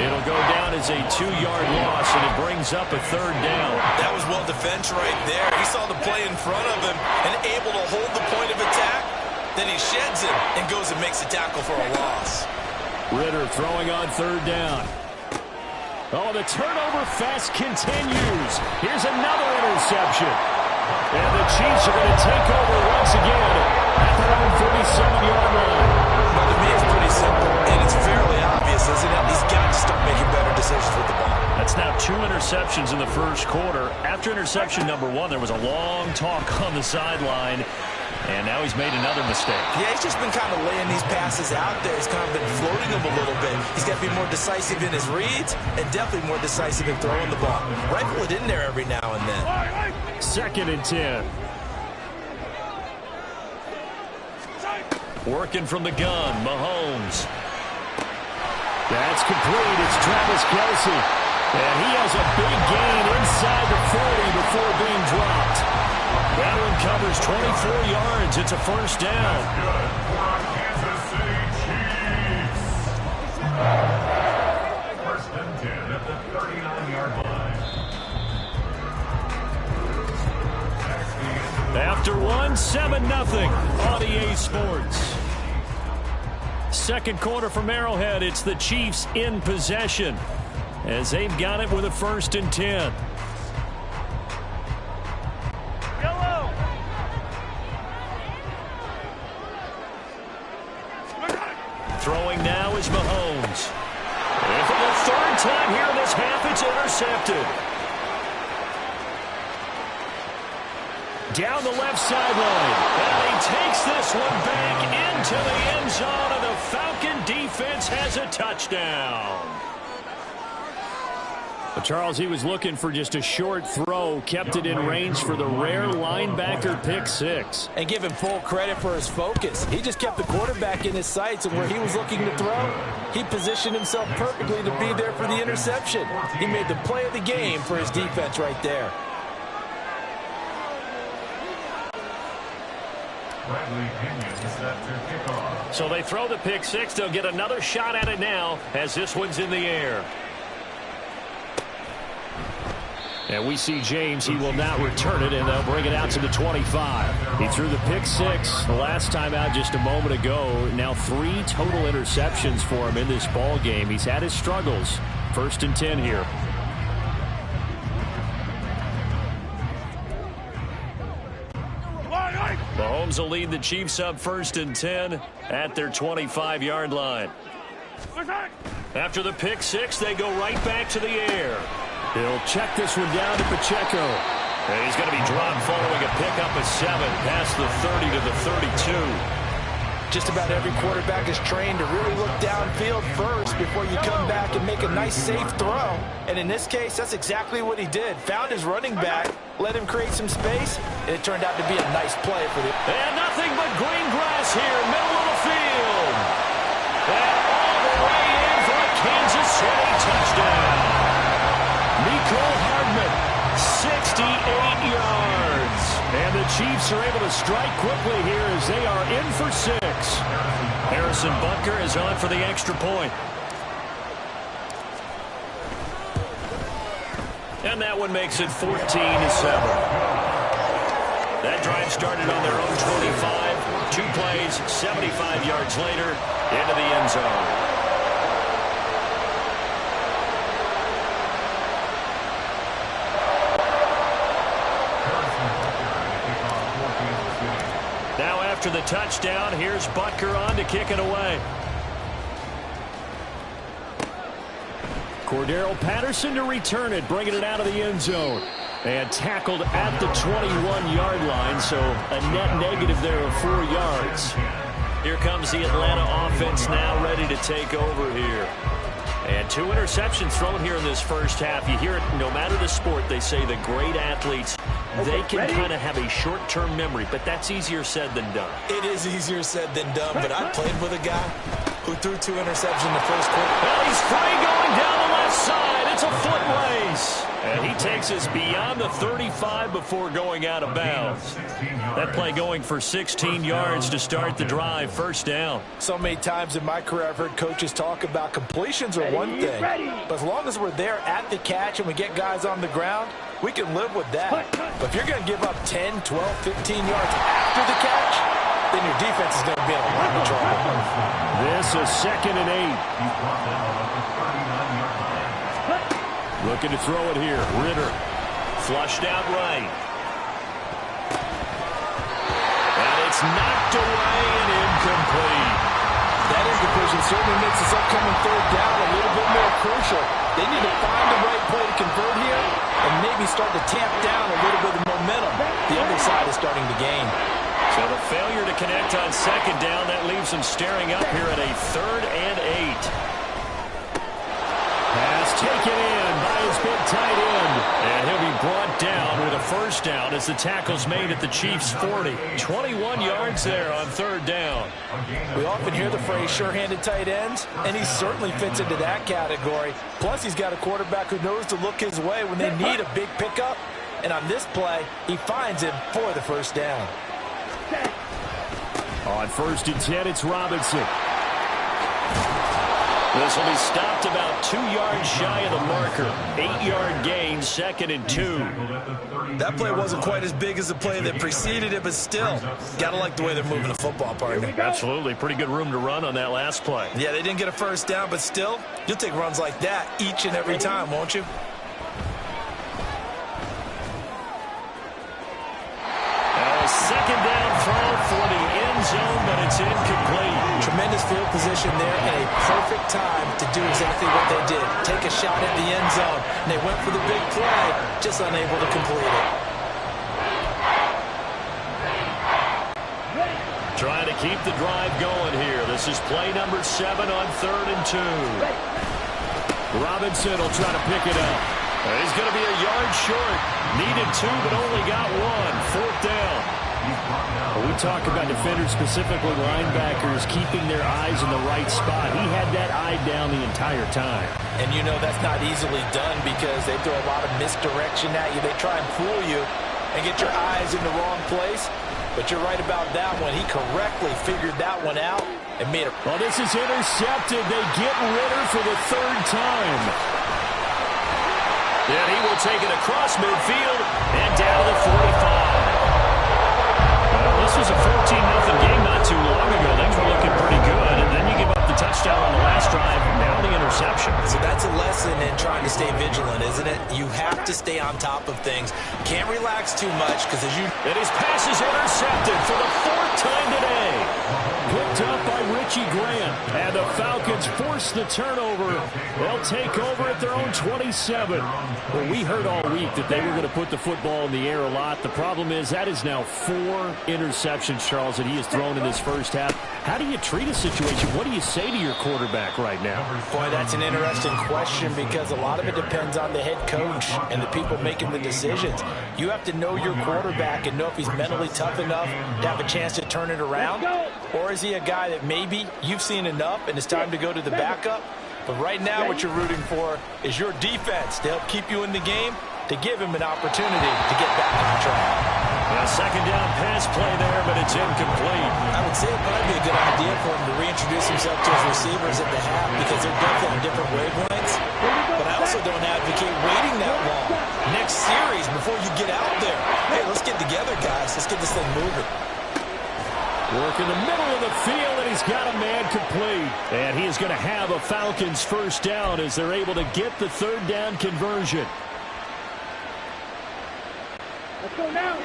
It'll go down as a 2-yard loss, and it brings up a 3rd down. That was well defense right there. He saw the play in front of him and able to hold the point of attack. Then he sheds him and goes and makes a tackle for a loss. Ritter throwing on 3rd down. Oh, the turnover fest continues. Here's another interception. And the Chiefs are going to take over once again at their own 37-yard line. Well, to me, it's pretty simple, and it's fairly obvious, isn't it? He's got to start making better decisions with the ball. That's now 2 interceptions in the first quarter. After interception number 1, there was a long talk on the sideline, and now he's made another mistake. Yeah, he's just been kind of laying these passes out there. He's kind of been floating them a little bit. He's got to be more decisive in his reads and definitely more decisive in throwing the ball. Rifle it in there every now and then. 2nd and 10. Working from the gun, Mahomes. That's complete. It's Travis Kelce. And he has a big gain inside the 40 before being dropped. That one covers 24 yards. It's a first down. Kansas City Chiefs. First and 10 at the 39-yard line. After one, 7-0 on EA Sports. Second quarter from Arrowhead, it's the Chiefs in possession as they've got it with a 1st and 10. Yellow. Throwing now is Mahomes. And for the 3rd time here in this half, it's intercepted. Down the left sideline. And he takes this one back into the end zone, and the Falcon defense has a touchdown. But Charles, he was looking for just a short throw, kept it in range for the rare linebacker pick 6. And give him full credit for his focus. He just kept the quarterback in his sights, and where he was looking to throw, he positioned himself perfectly to be there for the interception. He made the play of the game for his defense right there. So they throw the pick 6. They'll get another shot at it now as this one's in the air. And we see James. He will not return it, and they'll bring it out to the 25. He threw the pick 6 the last time out just a moment ago. Now 3 total interceptions for him in this ball game. He's had his struggles. 1st and 10 here. Mahomes will lead the Chiefs up 1st and 10 at their 25-yard line. After the pick 6, they go right back to the air. He'll check this one down to Pacheco. And he's going to be dropped following a pickup of 7 past the 30 to the 32. Just about every quarterback is trained to really look downfield first before you come back and make a nice, safe throw. And in this case, that's exactly what he did. Found his running back, let him create some space, and it turned out to be a nice play for the... And nothing but green grass here, middle of the field. And all the way in for a Kansas City touchdown. Mecole Hardman, 68 yards. And the Chiefs are able to strike quickly here as they are in for 6. Harrison Butker is on for the extra point. And that one makes it 14-7. That drive started on their own 25. 2 plays, 75 yards later, into the end zone. Now after the touchdown, here's Butker on to kick it away. Cordero Patterson to return it, bringing it out of the end zone. And tackled at the 21-yard line, so a net negative there of 4 yards. Here comes the Atlanta offense now ready to take over here. And 2 interceptions thrown here in this first half. You hear it no matter the sport, they say the great athletes, they can kind of have a short-term memory, but that's easier said than done. It is easier said than done, but I played with a guy who threw 2 interceptions in the first quarter. Well, he's free going down the left side. It's a foot race. And he takes us beyond the 35 before going out of bounds. That play going for 16 yards to start the drive. First down. So many times in my career I've heard coaches talk about completions are one thing. But as long as we're there at the catch and we get guys on the ground, we can live with that. But if you're going to give up 10, 12, 15 yards after the catch, then your defense is going to be in a lot of trouble. This is 2nd and 8. Looking to throw it here. Ritter. Flushed out right. And it's knocked away and incomplete. That incompletion certainly makes this upcoming 3rd down a little bit more crucial. They need to find the right play to convert here and maybe start to tamp down a little bit of momentum. The other side is starting to gain. So the failure to connect on 2nd down, that leaves them staring up here at a 3rd and 8. Pass taken in by his big tight end. And he'll be brought down with a first down as the tackle's made at the Chiefs' 40. 21 yards there on 3rd down. We often hear the phrase sure-handed tight ends, and he certainly fits into that category. Plus, he's got a quarterback who knows to look his way when they need a big pickup. And on this play, he finds him for the first down. On 1st and 10, it's Robinson. This will be stopped about 2 yards shy of the marker. 8-yard gain, 2nd and 2. That play wasn't quite as big as the play that preceded it, but still, gotta like the way they're moving the football, partner. Absolutely. Pretty good room to run on that last play. Yeah, they didn't get a first down, but still, you'll take runs like that each and every time, won't you? Second down throw for the end zone, but it's incomplete. Tremendous field position there and a perfect time to do exactly what they did. Take a shot at the end zone. And they went for the big play, just unable to complete it. Trying to keep the drive going here. This is play number 7 on 3rd and 2. Robinson will try to pick it up. He's going to be a yard short. Needed 2, but only got 1. 4th down. Well, we talk about defenders, specifically linebackers, keeping their eyes in the right spot. He had that eye down the entire time. And you know that's not easily done because they throw a lot of misdirection at you. They try and fool you and get your eyes in the wrong place. But you're right about that one. He correctly figured that one out and made it. Well, this is intercepted. They get Ritter for the 3rd time. And he will take it across midfield and down to the 45. Well, this was a 14-0 game not too long ago. Things were looking pretty good, and then you give up the touchdown on the last drive, now the interception. So that's a lesson in trying to stay vigilant, isn't it? You have to stay on top of things. Can't relax too much because as you... And his pass is intercepted for the 4th time today. Picked up by Richie Grant. And the Falcons force the turnover. They'll take over at their own 27. Well, we heard all week that they were going to put the football in the air a lot. The problem is that is now 4 interceptions, Charles, that he has thrown in this first half. How do you treat a situation? What do you say to your quarterback right now? Boy, that's an interesting question because a lot of it depends on the head coach and the people making the decisions. You have to know your quarterback and know if he's mentally tough enough to have a chance to turn it around. Or is he a guy that maybe you've seen enough and it's time to go to the backup? But right now what you're rooting for is your defense to help keep you in the game, to give him an opportunity to get back on track. A second down pass play there, but it's incomplete. I would say it'd probably be a good idea for him to reintroduce himself to his receivers at the half because they're definitely on different wavelengths. But I also don't advocate waiting that long. Next series before you get out there. Hey, let's get together, guys. Let's get this thing moving. Work in the middle of the field, and he's got a man complete. And he is going to have a Falcons first down as they're able to get the third down conversion. Let's go now.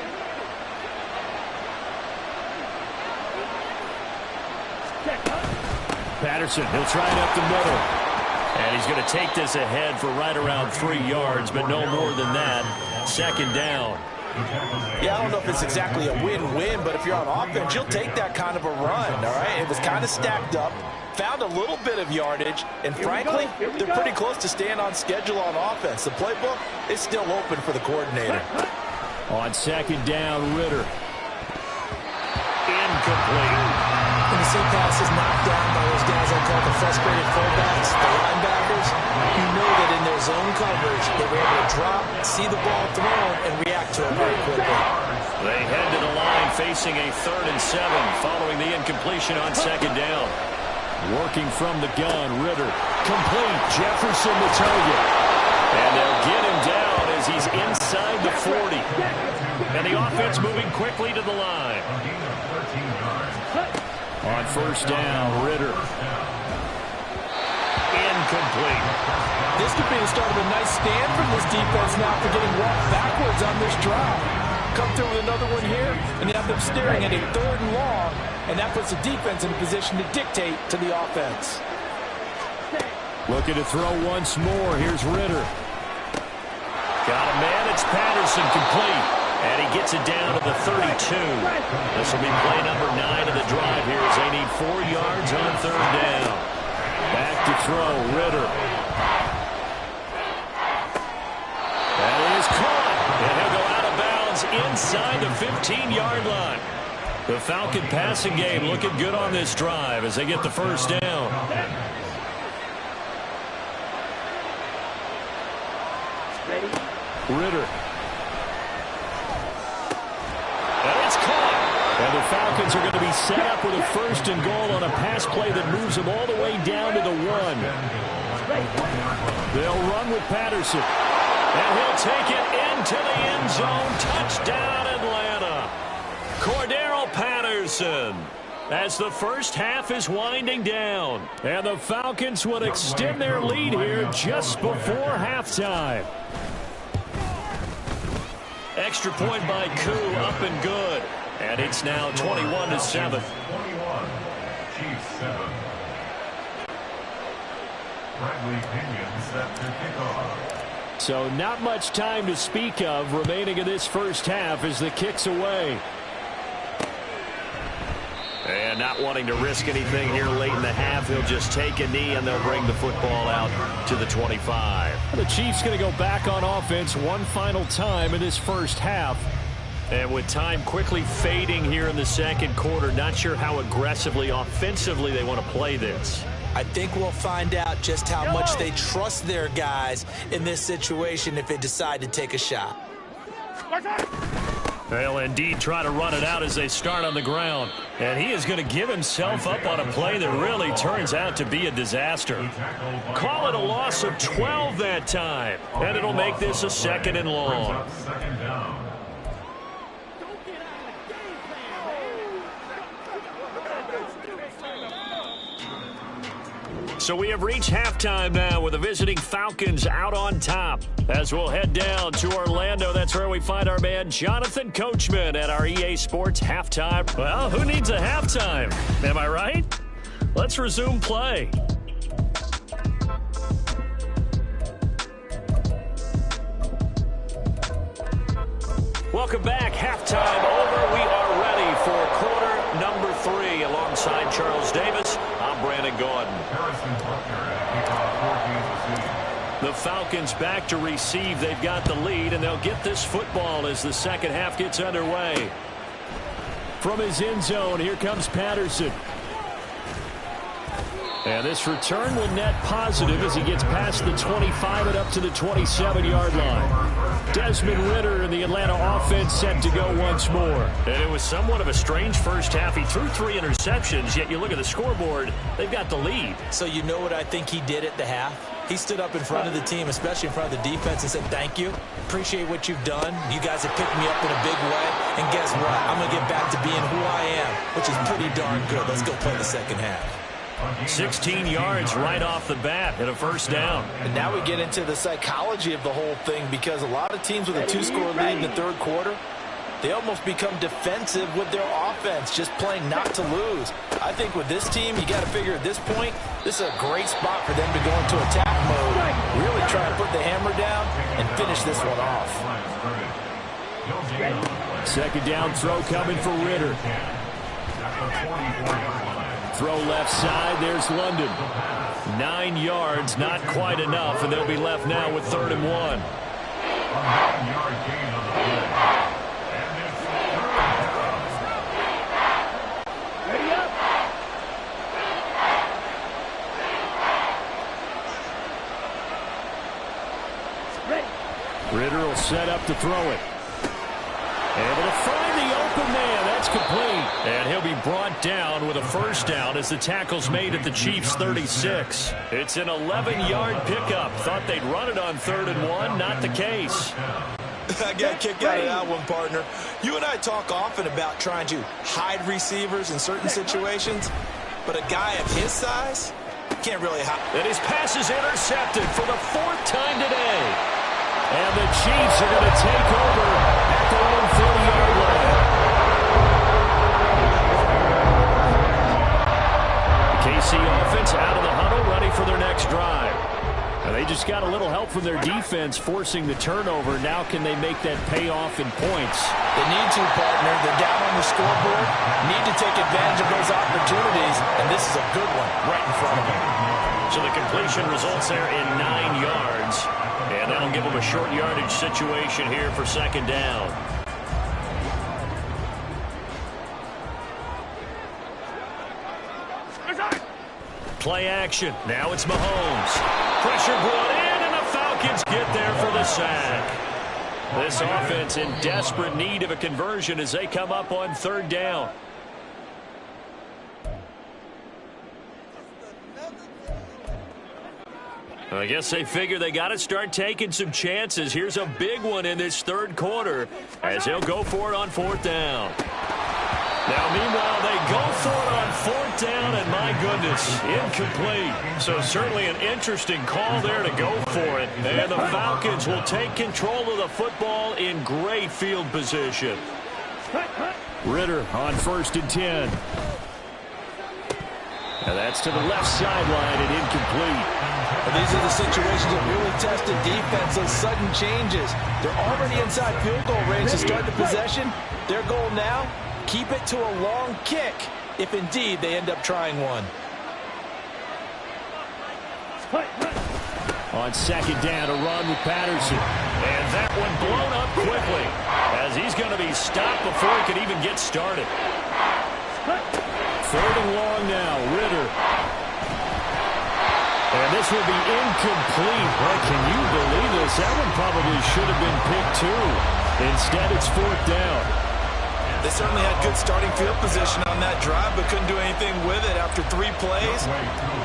Patterson, he'll try it up the middle. And he's going to take this ahead for right around 3 yards, but no more than that. Second down. Yeah, I don't know if it's exactly a win-win, but if you're on offense, you'll take that kind of a run, all right? It was kind of stacked up, found a little bit of yardage, and frankly, they're pretty close to staying on schedule on offense. The playbook is still open for the coordinator. On second down, Ritter. Incomplete. And the same pass is knocked down by those guys I call the frustrated fullbacks, the linebackers. You know that in their zone coverage, they were able to drop, see the ball thrown, and react to it very quickly. They head to the line facing a 3rd and 7 following the incompletion on second down. Working from the gun, Ritter. Complete. Jefferson the target. And they'll get him down as he's inside the 40. And the offense moving quickly to the line. On first down, Ritter. Incomplete. This could be the start of a nice stand from this defense now for getting walked backwards on this drive. Come through with another one here, and you have them staring at a 3rd and long, and that puts the defense in a position to dictate to the offense. Looking to throw once more. Here's Ritter. Got a man. It's Patterson, complete. And he gets it down to the 32. This will be play number 9 of the drive here as they need 4 yards on 3rd down. Back to throw, Ritter. That is caught. And he'll go out of bounds inside the 15-yard line. The Falcon passing game looking good on this drive as they get the first down. Ritter. And it's caught. And the Falcons are going to be set up with a 1st and goal on a pass play that moves them all the way down to the 1. They'll run with Patterson. And he'll take it into the end zone. Touchdown, Atlanta. Cordero Patterson. As the first half is winding down. And the Falcons will extend their lead here just before halftime. Extra point by Koo, up and good. And it's now 21-7. 21, Chiefs 7. Bradley Pinion set to kick off. So not much time to speak of remaining in this first half as the kick's away. And not wanting to risk anything here late in the half, he'll just take a knee and they'll bring the football out to the 25. The Chiefs going to go back on offense one final time in this first half. And with time quickly fading here in the second quarter, not sure how aggressively, offensively they want to play this. I think we'll find out just how much they trust their guys in this situation if they decide to take a shot. They'll indeed try to run it out as they start on the ground. And he is going to give himself up on a play that really turns out to be a disaster. Call it a loss of 12 that time. And it'll make this a 2nd and long. Second down. So we have reached halftime now with the visiting Falcons out on top. As we'll head down to Orlando, that's where we find our man Jonathan Coachman at our EA Sports halftime. Well, who needs a halftime? Am I right? Let's resume play. Welcome back. Halftime over. We are ready for quarter number 3. Alongside Charles Davis, I'm Brandon Gordon. The Falcons back to receive. They've got the lead, and they'll get this football as the second half gets underway. From his end zone, here comes Patterson. And this return will net positive as he gets past the 25 and up to the 27-yard line. Desmond Ridder and the Atlanta offense set to go once more. And it was somewhat of a strange first half. He threw 3 interceptions, yet you look at the scoreboard, they've got the lead. So you know what I think he did at the half? He stood up in front of the team, especially in front of the defense, and said, thank you. Appreciate what you've done. You guys have picked me up in a big way. And guess what? I'm going to get back to being who I am, which is pretty darn good. Let's go play the second half. 16 yards right off the bat and a first down. And now we get into the psychology of the whole thing, because a lot of teams with a 2-score lead in the third quarter, they almost become defensive with their offense, just playing not to lose. I think with this team, you got to figure at this point, this is a great spot for them to go into attack mode, really try to put the hammer down and finish this one off. Second down throw coming for Ridder. Throw left side, there's London. 9 yards, not quite enough, and they'll be left now with 3rd and 1. Ridder will set up to throw it. Able to find the open man. That's complete. And he'll be brought down with a first down as the tackle's made at the Chiefs' 36. It's an 11-yard pickup. Thought they'd run it on 3rd and 1. Not the case. I got a kick out of that one, partner. You and I talk often about trying to hide receivers in certain situations, but a guy of his size can't really hide. And his pass is intercepted for the 4th time today. And the Chiefs are going to take over at their own 30-yard line. The KC offense out of the huddle, ready for their next drive. And they just got a little help from their defense forcing the turnover. Now can they make that pay off in points? They need to, partner. They're down on the scoreboard. Need to take advantage of those opportunities, and this is a good one right in front of them. So the completion results there in 9 yards. And that'll give them a short yardage situation here for 2nd down. Play action. Now it's Mahomes. Pressure brought in, and the Falcons get there for the sack. This offense in desperate need of a conversion as they come up on 3rd down. I guess they figure they got to start taking some chances. Here's a big one in this 3rd quarter as they'll go for it on 4th down. Now, meanwhile, they go for it on 4th down, and my goodness, incomplete. So certainly an interesting call there to go for it. And the Falcons will take control of the football in great field position. Ridder on 1st and 10. And that's to the left sideline and incomplete. Well, these are the situations that really test the defense, those sudden changes. They're already inside field goal range to start the possession. Their goal now, keep it to a long kick if indeed they end up trying one. On 2nd down, a run with Patterson. And that one blown up quickly as he's going to be stopped before he can even get started. 3rd and long now, Ridder. And this will be incomplete. Boy, can you believe this? That one probably should have been picked too. Instead, it's 4th down. They certainly had good starting field position on that drive, but couldn't do anything with it after 3 plays.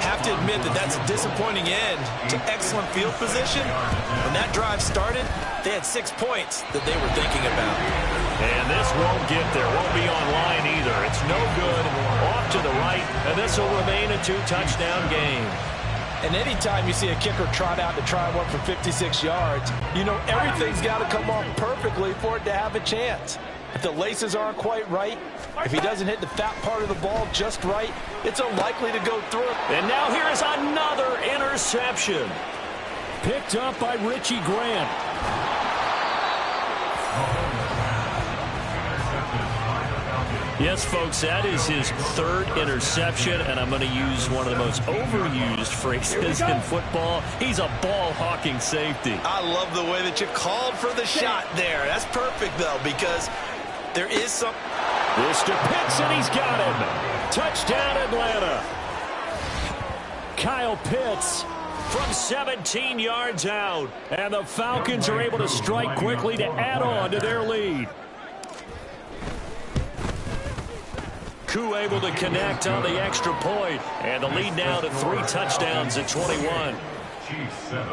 Have to admit that that's a disappointing end to excellent field position. When that drive started, they had 6 points that they were thinking about. And this won't get there. Won't be online either. It's no good. Off to the right, and this will remain a 2-touchdown game. And anytime you see a kicker trot out to try one for 56 yards, you know everything's got to come off perfectly for it to have a chance. If the laces aren't quite right, if he doesn't hit the fat part of the ball just right, it's unlikely to go through. And now here is another interception. Picked up by Richie Grant. Yes, folks, that is his 3rd interception, and I'm going to use one of the most overused phrases in football. He's a ball-hawking safety. I love the way that you called for the shot there. That's perfect, though, because there is some... This to Pitts, and he's got him. Touchdown, Atlanta. Kyle Pitts from 17 yards out. And the Falcons are able to strike quickly to add on to their lead. Koo able to connect on the extra point. And the lead now to 3 touchdowns at 21. Chiefs 7.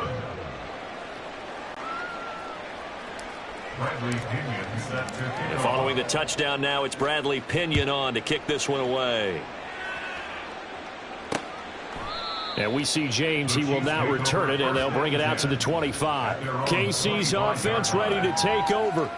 Bradley Pinion set to kick And off. following the touchdown now, it's Bradley Pinion on to kick this one away. And we see James. He will now return it, and they'll bring it out to the 25. KC's offense ready to take over.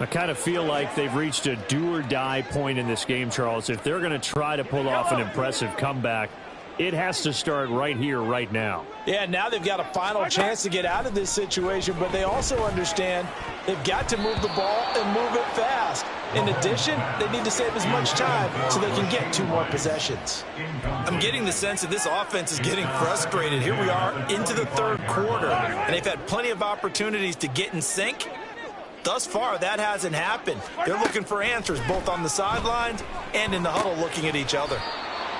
I kind of feel like they've reached a do-or-die point in this game, Charles. If they're going to try to pull off an impressive comeback, it has to start right here, right now. Yeah, now they've got a final chance to get out of this situation, but they also understand they've got to move the ball and move it fast. In addition, they need to save as much time so they can get 2 more possessions. I'm getting the sense that this offense is getting frustrated. Here we are into the 3rd quarter, and they've had plenty of opportunities to get in sync. Thus far, that hasn't happened. They're looking for answers both on the sidelines and in the huddle looking at each other.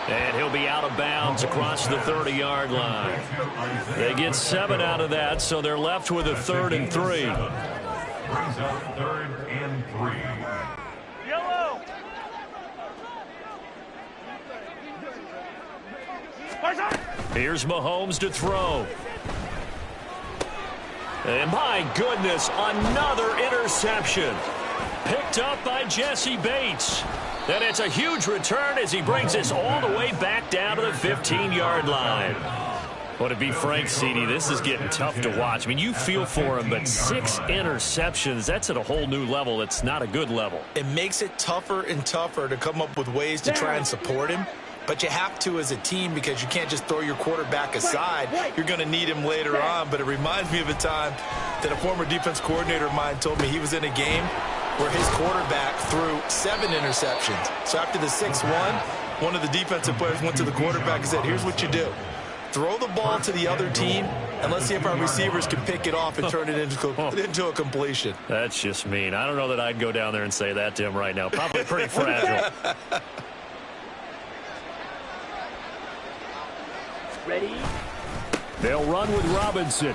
And he'll be out of bounds across the 30-yard line. They get 7 out of that, so they're left with a 3rd and 3. Brings up 3rd and 3. Yellow. Here's Mahomes to throw. And my goodness, another interception. Picked up by Jesse Bates. And it's a huge return as he brings this all the way back down to the 15-yard line. Well, to be frank, CD, this is getting tough to watch. I mean, you feel for him, but 6 interceptions, that's at a whole new level. It's not a good level. It makes it tougher and tougher to come up with ways to try and support him. But you have to as a team because you can't just throw your quarterback aside. You're going to need him later on. But it reminds me of a time that a former defense coordinator of mine told me he was in a game where his quarterback threw 7 interceptions. So after the 6-1, one of the defensive players went to the quarterback and said, here's what you do. Throw the ball to the other team, and let's see if our receivers can pick it off and turn it into a completion. That's just mean. I don't know that I'd go down there and say that to him right now. Probably pretty fragile. Ready? They'll run with Robinson.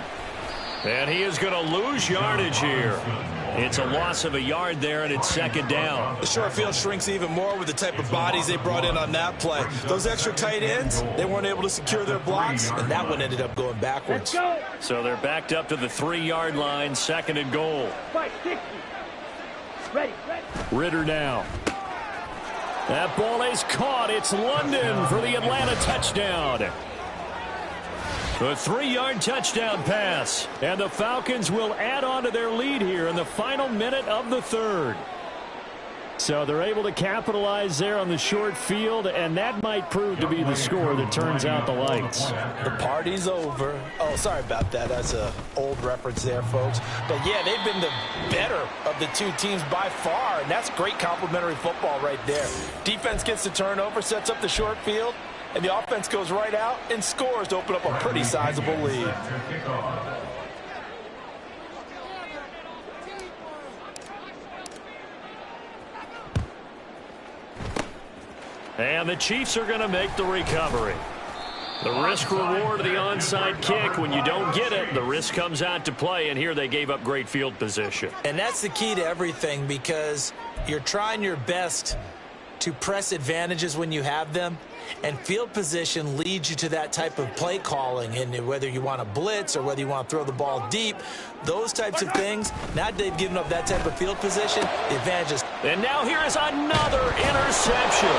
And he is going to lose yardage here. It's a loss of a yard there, and it's 2nd down. The short field shrinks even more with the type of bodies they brought in on that play. Those extra tight ends, they weren't able to secure their blocks, and that one ended up going backwards. So they're backed up to the 3-yard line, 2nd and goal. 560. Ready. Ritter now. That ball is caught. It's London for the Atlanta touchdown. A 3-yard touchdown pass. And the Falcons will add on to their lead here in the final minute of the 3rd. So they're able to capitalize there on the short field, and that might prove to be the score that turns out the lights. The party's over. Oh, sorry about that. That's an old reference there, folks. But, yeah, they've been the better of the 2 teams by far, and that's great complimentary football right there. Defense gets the turnover, sets up the short field, and the offense goes right out and scores to open up a pretty sizable lead. And the Chiefs are going to make the recovery. The risk-reward of the onside kick. When you don't get it, the risk comes out to play, and here they gave up great field position. And that's the key to everything because you're trying your best to press advantages when you have them, and field position leads you to that type of play calling. And whether you want to blitz or whether you want to throw the ball deep, those types of things, now that they've given up that type of field position, the advantage is. And now here is another interception.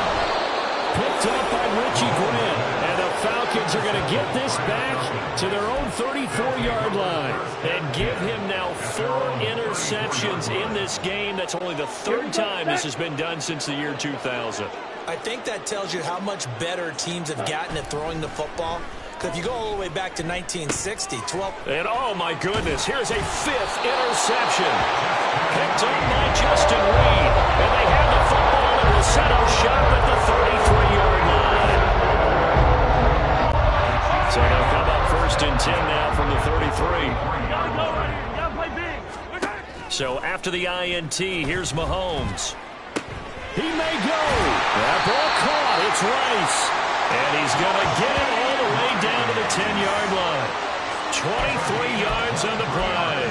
Picked up by Richie Grant. And the Falcons are going to get this back to their own 34-yard line. And give him now 4 interceptions in this game. That's only the 3rd time this has been done since the year 2000. I think that tells you how much better teams have gotten at throwing the football. Because if you go all the way back to 1960, 12. And oh my goodness, here's a 5th interception. Picked up by Justin Reed. And they have the football and will set up shop at the 33-yard line. So they'll come up 1st and 10 now from the 33. So after the INT, here's Mahomes. He may go. That ball caught. It's Rice. And he's going to get it all the way down to the 10-yard line. 23 yards on the play.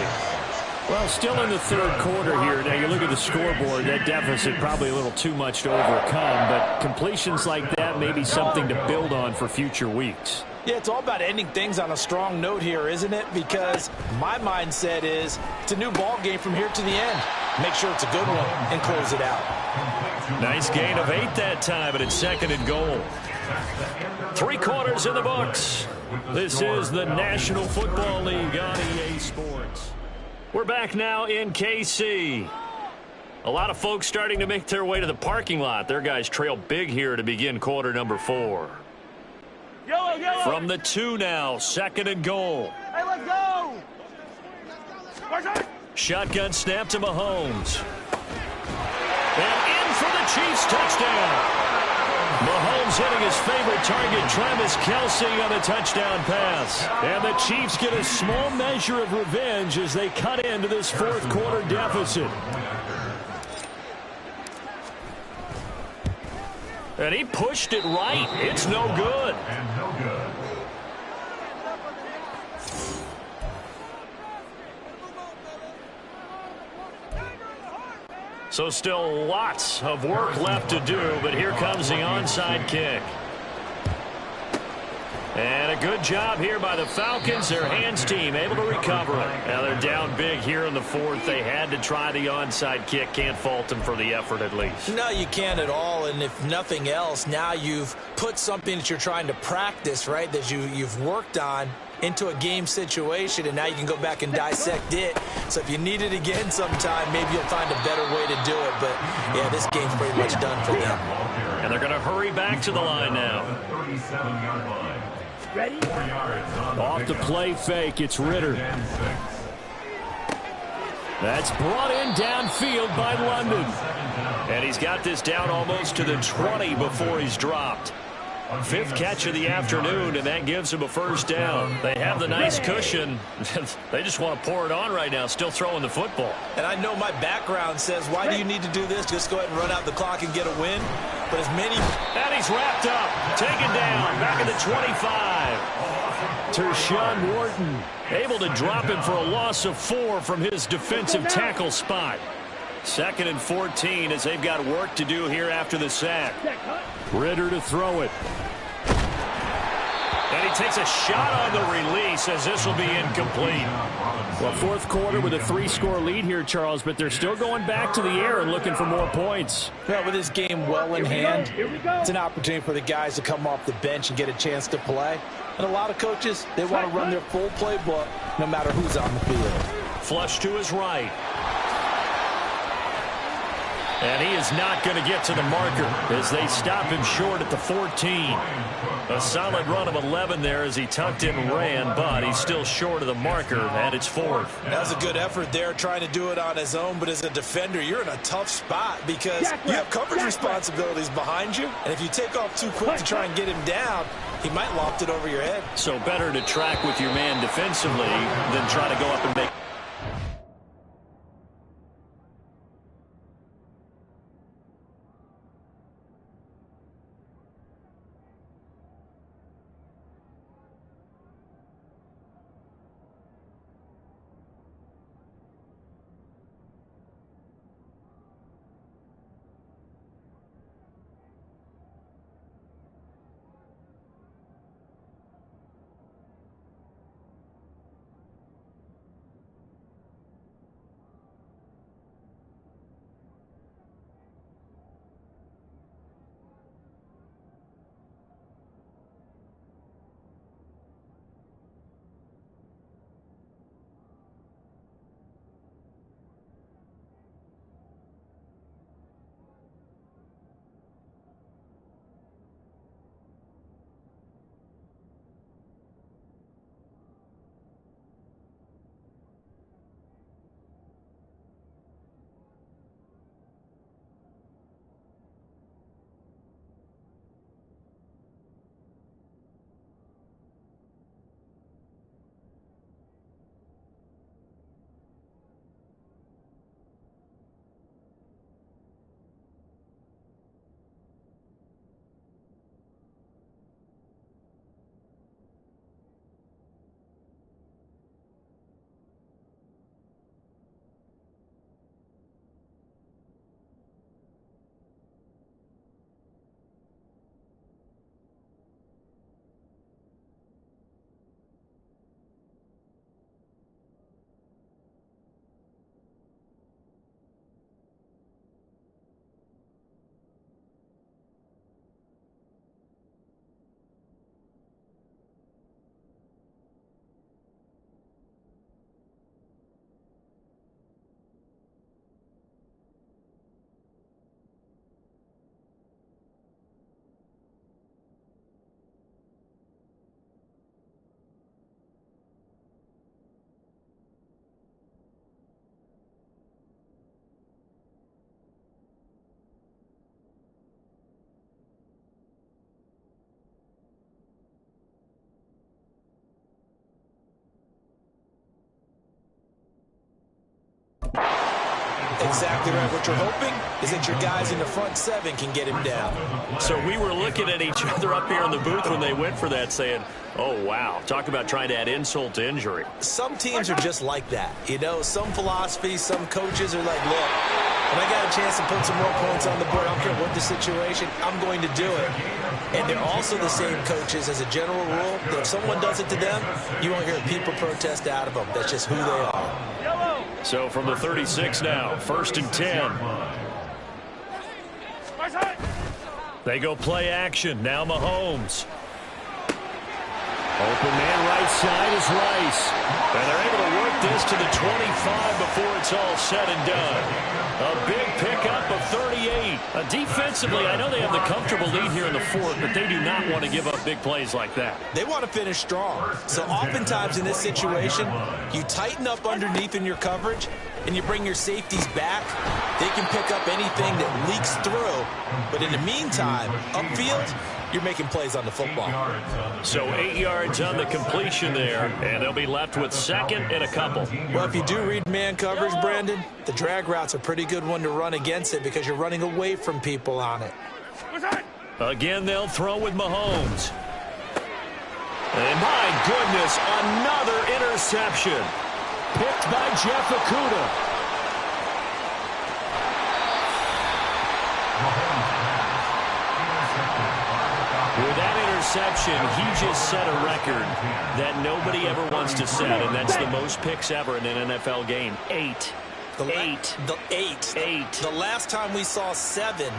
Well, still in the third quarter here. Now, you look at the scoreboard, that deficit probably a little too much to overcome, but completions like that may be something to build on for future weeks. Yeah, it's all about ending things on a strong note here, isn't it? Because my mindset is it's a new ball game from here to the end. Make sure it's a good one and close it out. Nice gain of 8 that time, but it's 2nd and goal. 3 quarters in the books. This is the National Football League on EA Sports. We're back now in KC. A lot of folks starting to make their way to the parking lot. Their guys trail big here to begin quarter number 4. From the 2 now, 2nd and goal. Hey, let's go! Shotgun snap to Mahomes. And in for the Chiefs touchdown. Mahomes hitting his favorite target, Travis Kelce, on a touchdown pass. And the Chiefs get a small measure of revenge as they cut into this fourth quarter deficit. And he pushed it right. It's no good. So still lots of work left to do, but here comes the onside kick. And a good job here by the Falcons. Their hands team able to recover it. Now they're down big here in the fourth. They had to try the onside kick. Can't fault them for the effort at least. No, you can't at all. And if nothing else, now you've put something that you're trying to practice, right, that you've worked on into a game situation, and now you can go back and dissect it. So if you need it again sometime, maybe you'll find a better way to do it. But, yeah, this game's pretty much done for them. And they're going to hurry back to the line now. Ready? Off the play fake, it's Ritter. That's brought in downfield by London. And he's got this down almost to the 20 before he's dropped. 5th catch of the afternoon, and that gives him a first down. They have the nice cushion. They just want to pour it on right now, still throwing the football. And I know my background says, why do you need to do this? Just go ahead and run out the clock and get a win. But as many... And he's wrapped up, taken down, back at the 25. Tershawn Wharton able to drop him for a loss of 4 from his defensive tackle spot. 2nd and 14 as they've got work to do here after the sack. Ritter to throw it. And he takes a shot on the release as this will be incomplete. Well, fourth quarter with a 3-score lead here, Charles, but they're still going back to the air and looking for more points. Yeah, with this game well in hand, it's an opportunity for the guys to come off the bench and get a chance to play. And a lot of coaches, they want to run their full playbook no matter who's on the field. Flush to his right. And he is not going to get to the marker as they stop him short at the 14. A solid run of 11 there as he tucked in and ran, but he's still short of the marker, and it's 4th. That was a good effort there, trying to do it on his own, but as a defender, you're in a tough spot because you have coverage responsibilities behind you, and if you take off too quick to try and get him down, he might loft it over your head. So better to track with your man defensively than try to go up and make... Exactly right. What you're hoping is that your guys in the front seven can get him down. So we were looking at each other up here in the booth when they went for that saying, oh, wow, talk about trying to add insult to injury. Some teams are just like that. You know, some philosophies, some coaches are like, look, when I got a chance to put some more points on the board, I don't care what the situation, I'm going to do it. And they're also the same coaches as a general rule that if someone does it to them, you won't hear people protest out of them. That's just who they are. So from the 36 now, 1st and 10. They go play action. Now Mahomes. Open man right side is Rice. And they're able to work this to the 25 before it's all said and done. A big pickup of 38. Defensively, I know they have the comfortable lead here in the fourth, but they do not want to give up big plays like that. They want to finish strong. So oftentimes in this situation, you tighten up underneath in your coverage, and you bring your safeties back. They can pick up anything that leaks through. But in the meantime, upfield, you're making plays on the football. So 8 yards on the completion there, and they'll be left with 2nd and a couple. Well, if you do read man coverage, Brandon, the drag route's a pretty good one to run against it because you're running away from people on it. Again, they'll throw with Mahomes. And my goodness, another interception. Picked by Jeff Okudah. With that interception, he just set a record that nobody ever wants to set, and that's the most picks ever in an NFL game. 8. The last time we saw 7,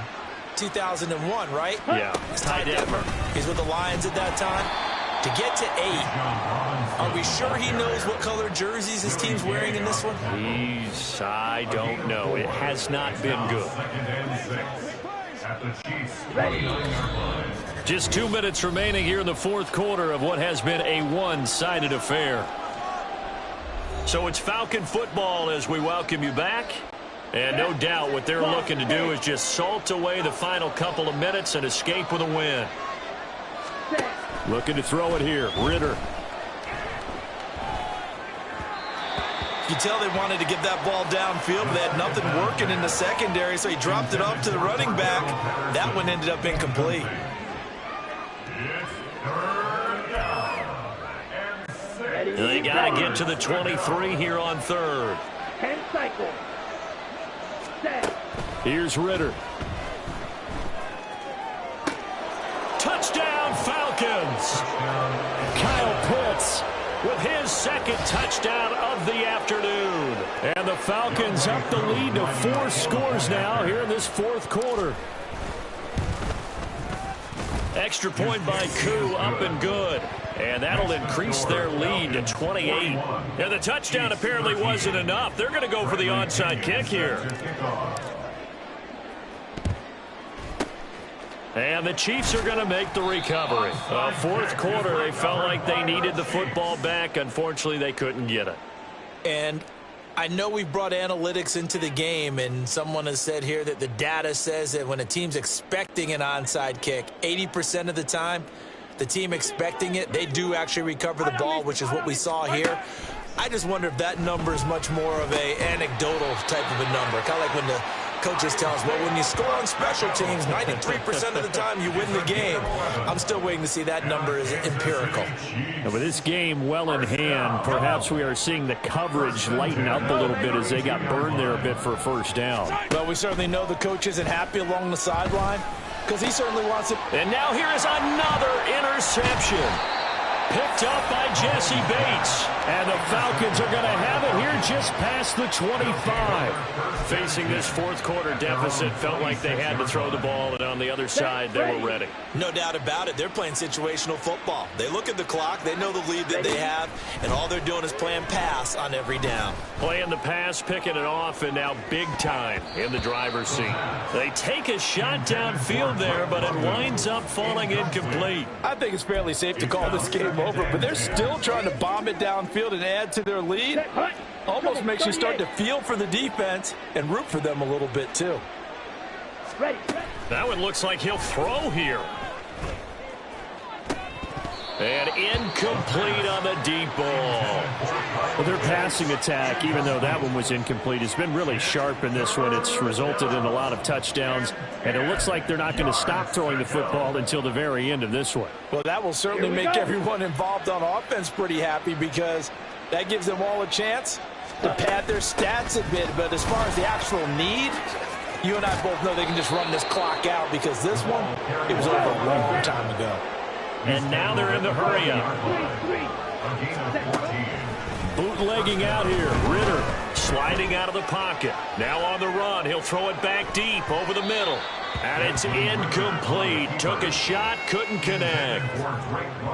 2001, right? Yeah. It's Ty Detmer. He's with the Lions at that time. To get to 8, are we sure he knows what color jerseys his team's wearing in this one? I don't know. It has not been good. Just 2 minutes remaining here in the fourth quarter of what has been a one-sided affair. So it's Falcon football as we welcome you back. And no doubt what they're looking to do is just salt away the final couple of minutes and escape with a win. Looking to throw it here. Ritter. You tell they wanted to get that ball downfield, but they had nothing working in the secondary, so he dropped it off to the running back. That one ended up incomplete. They got to get to the 23 here on 3rd. Here's Ritter. Touchdown, Falcons! Kyle Pitts with his 2nd touchdown of the afternoon. And the Falcons up the lead to 4 scores now here in this fourth quarter. Extra point by Koo, up and good. And that'll increase their lead to 28. And the touchdown apparently wasn't enough. They're going to go for the onside kick here. And the Chiefs are going to make the recovery. Fourth quarter, they felt like they needed the football back. Unfortunately, they couldn't get it. And I know we've brought analytics into the game, and someone has said here that the data says that when a team's expecting an onside kick, 80% of the time, the team expecting it, they do actually recover the ball, which is what we saw here. I just wonder if that number is much more of a anecdotal type of a number. Kind of like when the coaches tell us, well, when you score on special teams, 93% of the time you win the game. I'm still waiting to see that number is empirical. And with this game well in hand, perhaps we are seeing the coverage lighten up a little bit as they got burned there a bit for a first down. Well, we certainly know the coach isn't happy along the sideline because he certainly wants it. And now here is another interception. Picked up by Jesse Bates. And the Falcons are going to have it here just past the 25. Facing this fourth quarter deficit, felt like they had to throw the ball, and on the other side, they were ready. No doubt about it. They're playing situational football. They look at the clock. They know the lead that they have, and all they're doing is playing pass on every down. Playing the pass, picking it off, and now big time in the driver's seat. They take a shot downfield there, but it winds up falling incomplete. I think it's fairly safe to call this game over, but they're still trying to bomb it downfield and add to their lead. Almost makes you start to feel for the defense and root for them a little bit too. That one looks like he'll throw here. And incomplete on the deep ball. Well, their passing attack, even though that one was incomplete, has been really sharp in this one. It's resulted in a lot of touchdowns, and it looks like they're not going to stop throwing the football until the very end of this one. Well, that will certainly make everyone involved on offense pretty happy because that gives them all a chance to pad their stats a bit. But as far as the actual need, you and I both know they can just run this clock out because this one, it was over a long time ago. And now they're in the hurry-up. Bootlegging out here. Ritter sliding out of the pocket. Now on the run. He'll throw it back deep over the middle. And it's incomplete. Took a shot, couldn't connect.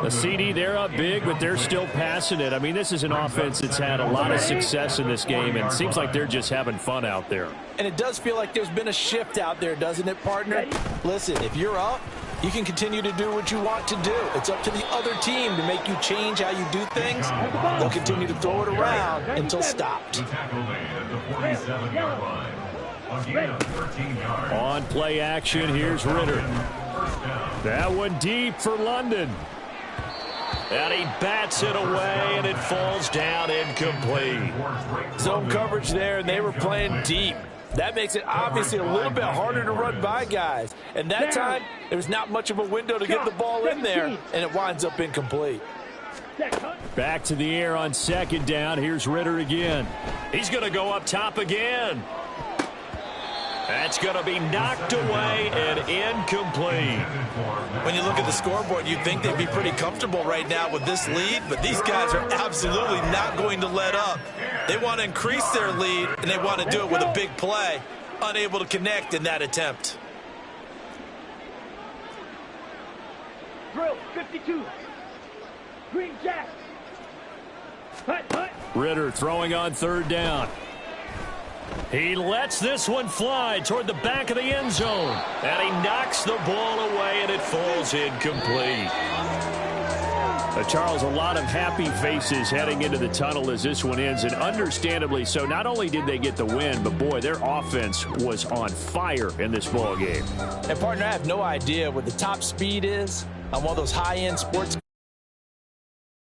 The CD, they're up big, but they're still passing it. I mean, this is an offense that's had a lot of success in this game, and it seems like they're just having fun out there. And it does feel like there's been a shift out there, doesn't it, partner? Listen, if you're up, you can continue to do what you want to do. It's up to the other team to make you change how you do things. They'll continue to throw it around until stopped. On play action, here's Ritter. That one deep for London. And he bats it away, and it falls down incomplete. Zone coverage there, and they were playing deep. That makes it obviously a little bit harder to run by guys. And that time, there was not much of a window to get the ball in there, and it winds up incomplete. Back to the air on second down. Here's Ritter again. He's going to go up top again. That's going to be knocked away and incomplete. When you look at the scoreboard, you'd think they'd be pretty comfortable right now with this lead, but these guys are absolutely not going to let up. They want to increase their lead, and they want to do it with a big play. Unable to connect in that attempt. Drill 52. Green Jack. Ritter throwing on third down. He lets this one fly toward the back of the end zone. And he knocks the ball away, and it falls incomplete. Charles, a lot of happy faces heading into the tunnel as this one ends, and understandably so. Not only did they get the win, but, boy, their offense was on fire in this ball game. And, partner, I have no idea what the top speed is on one of those high-end sports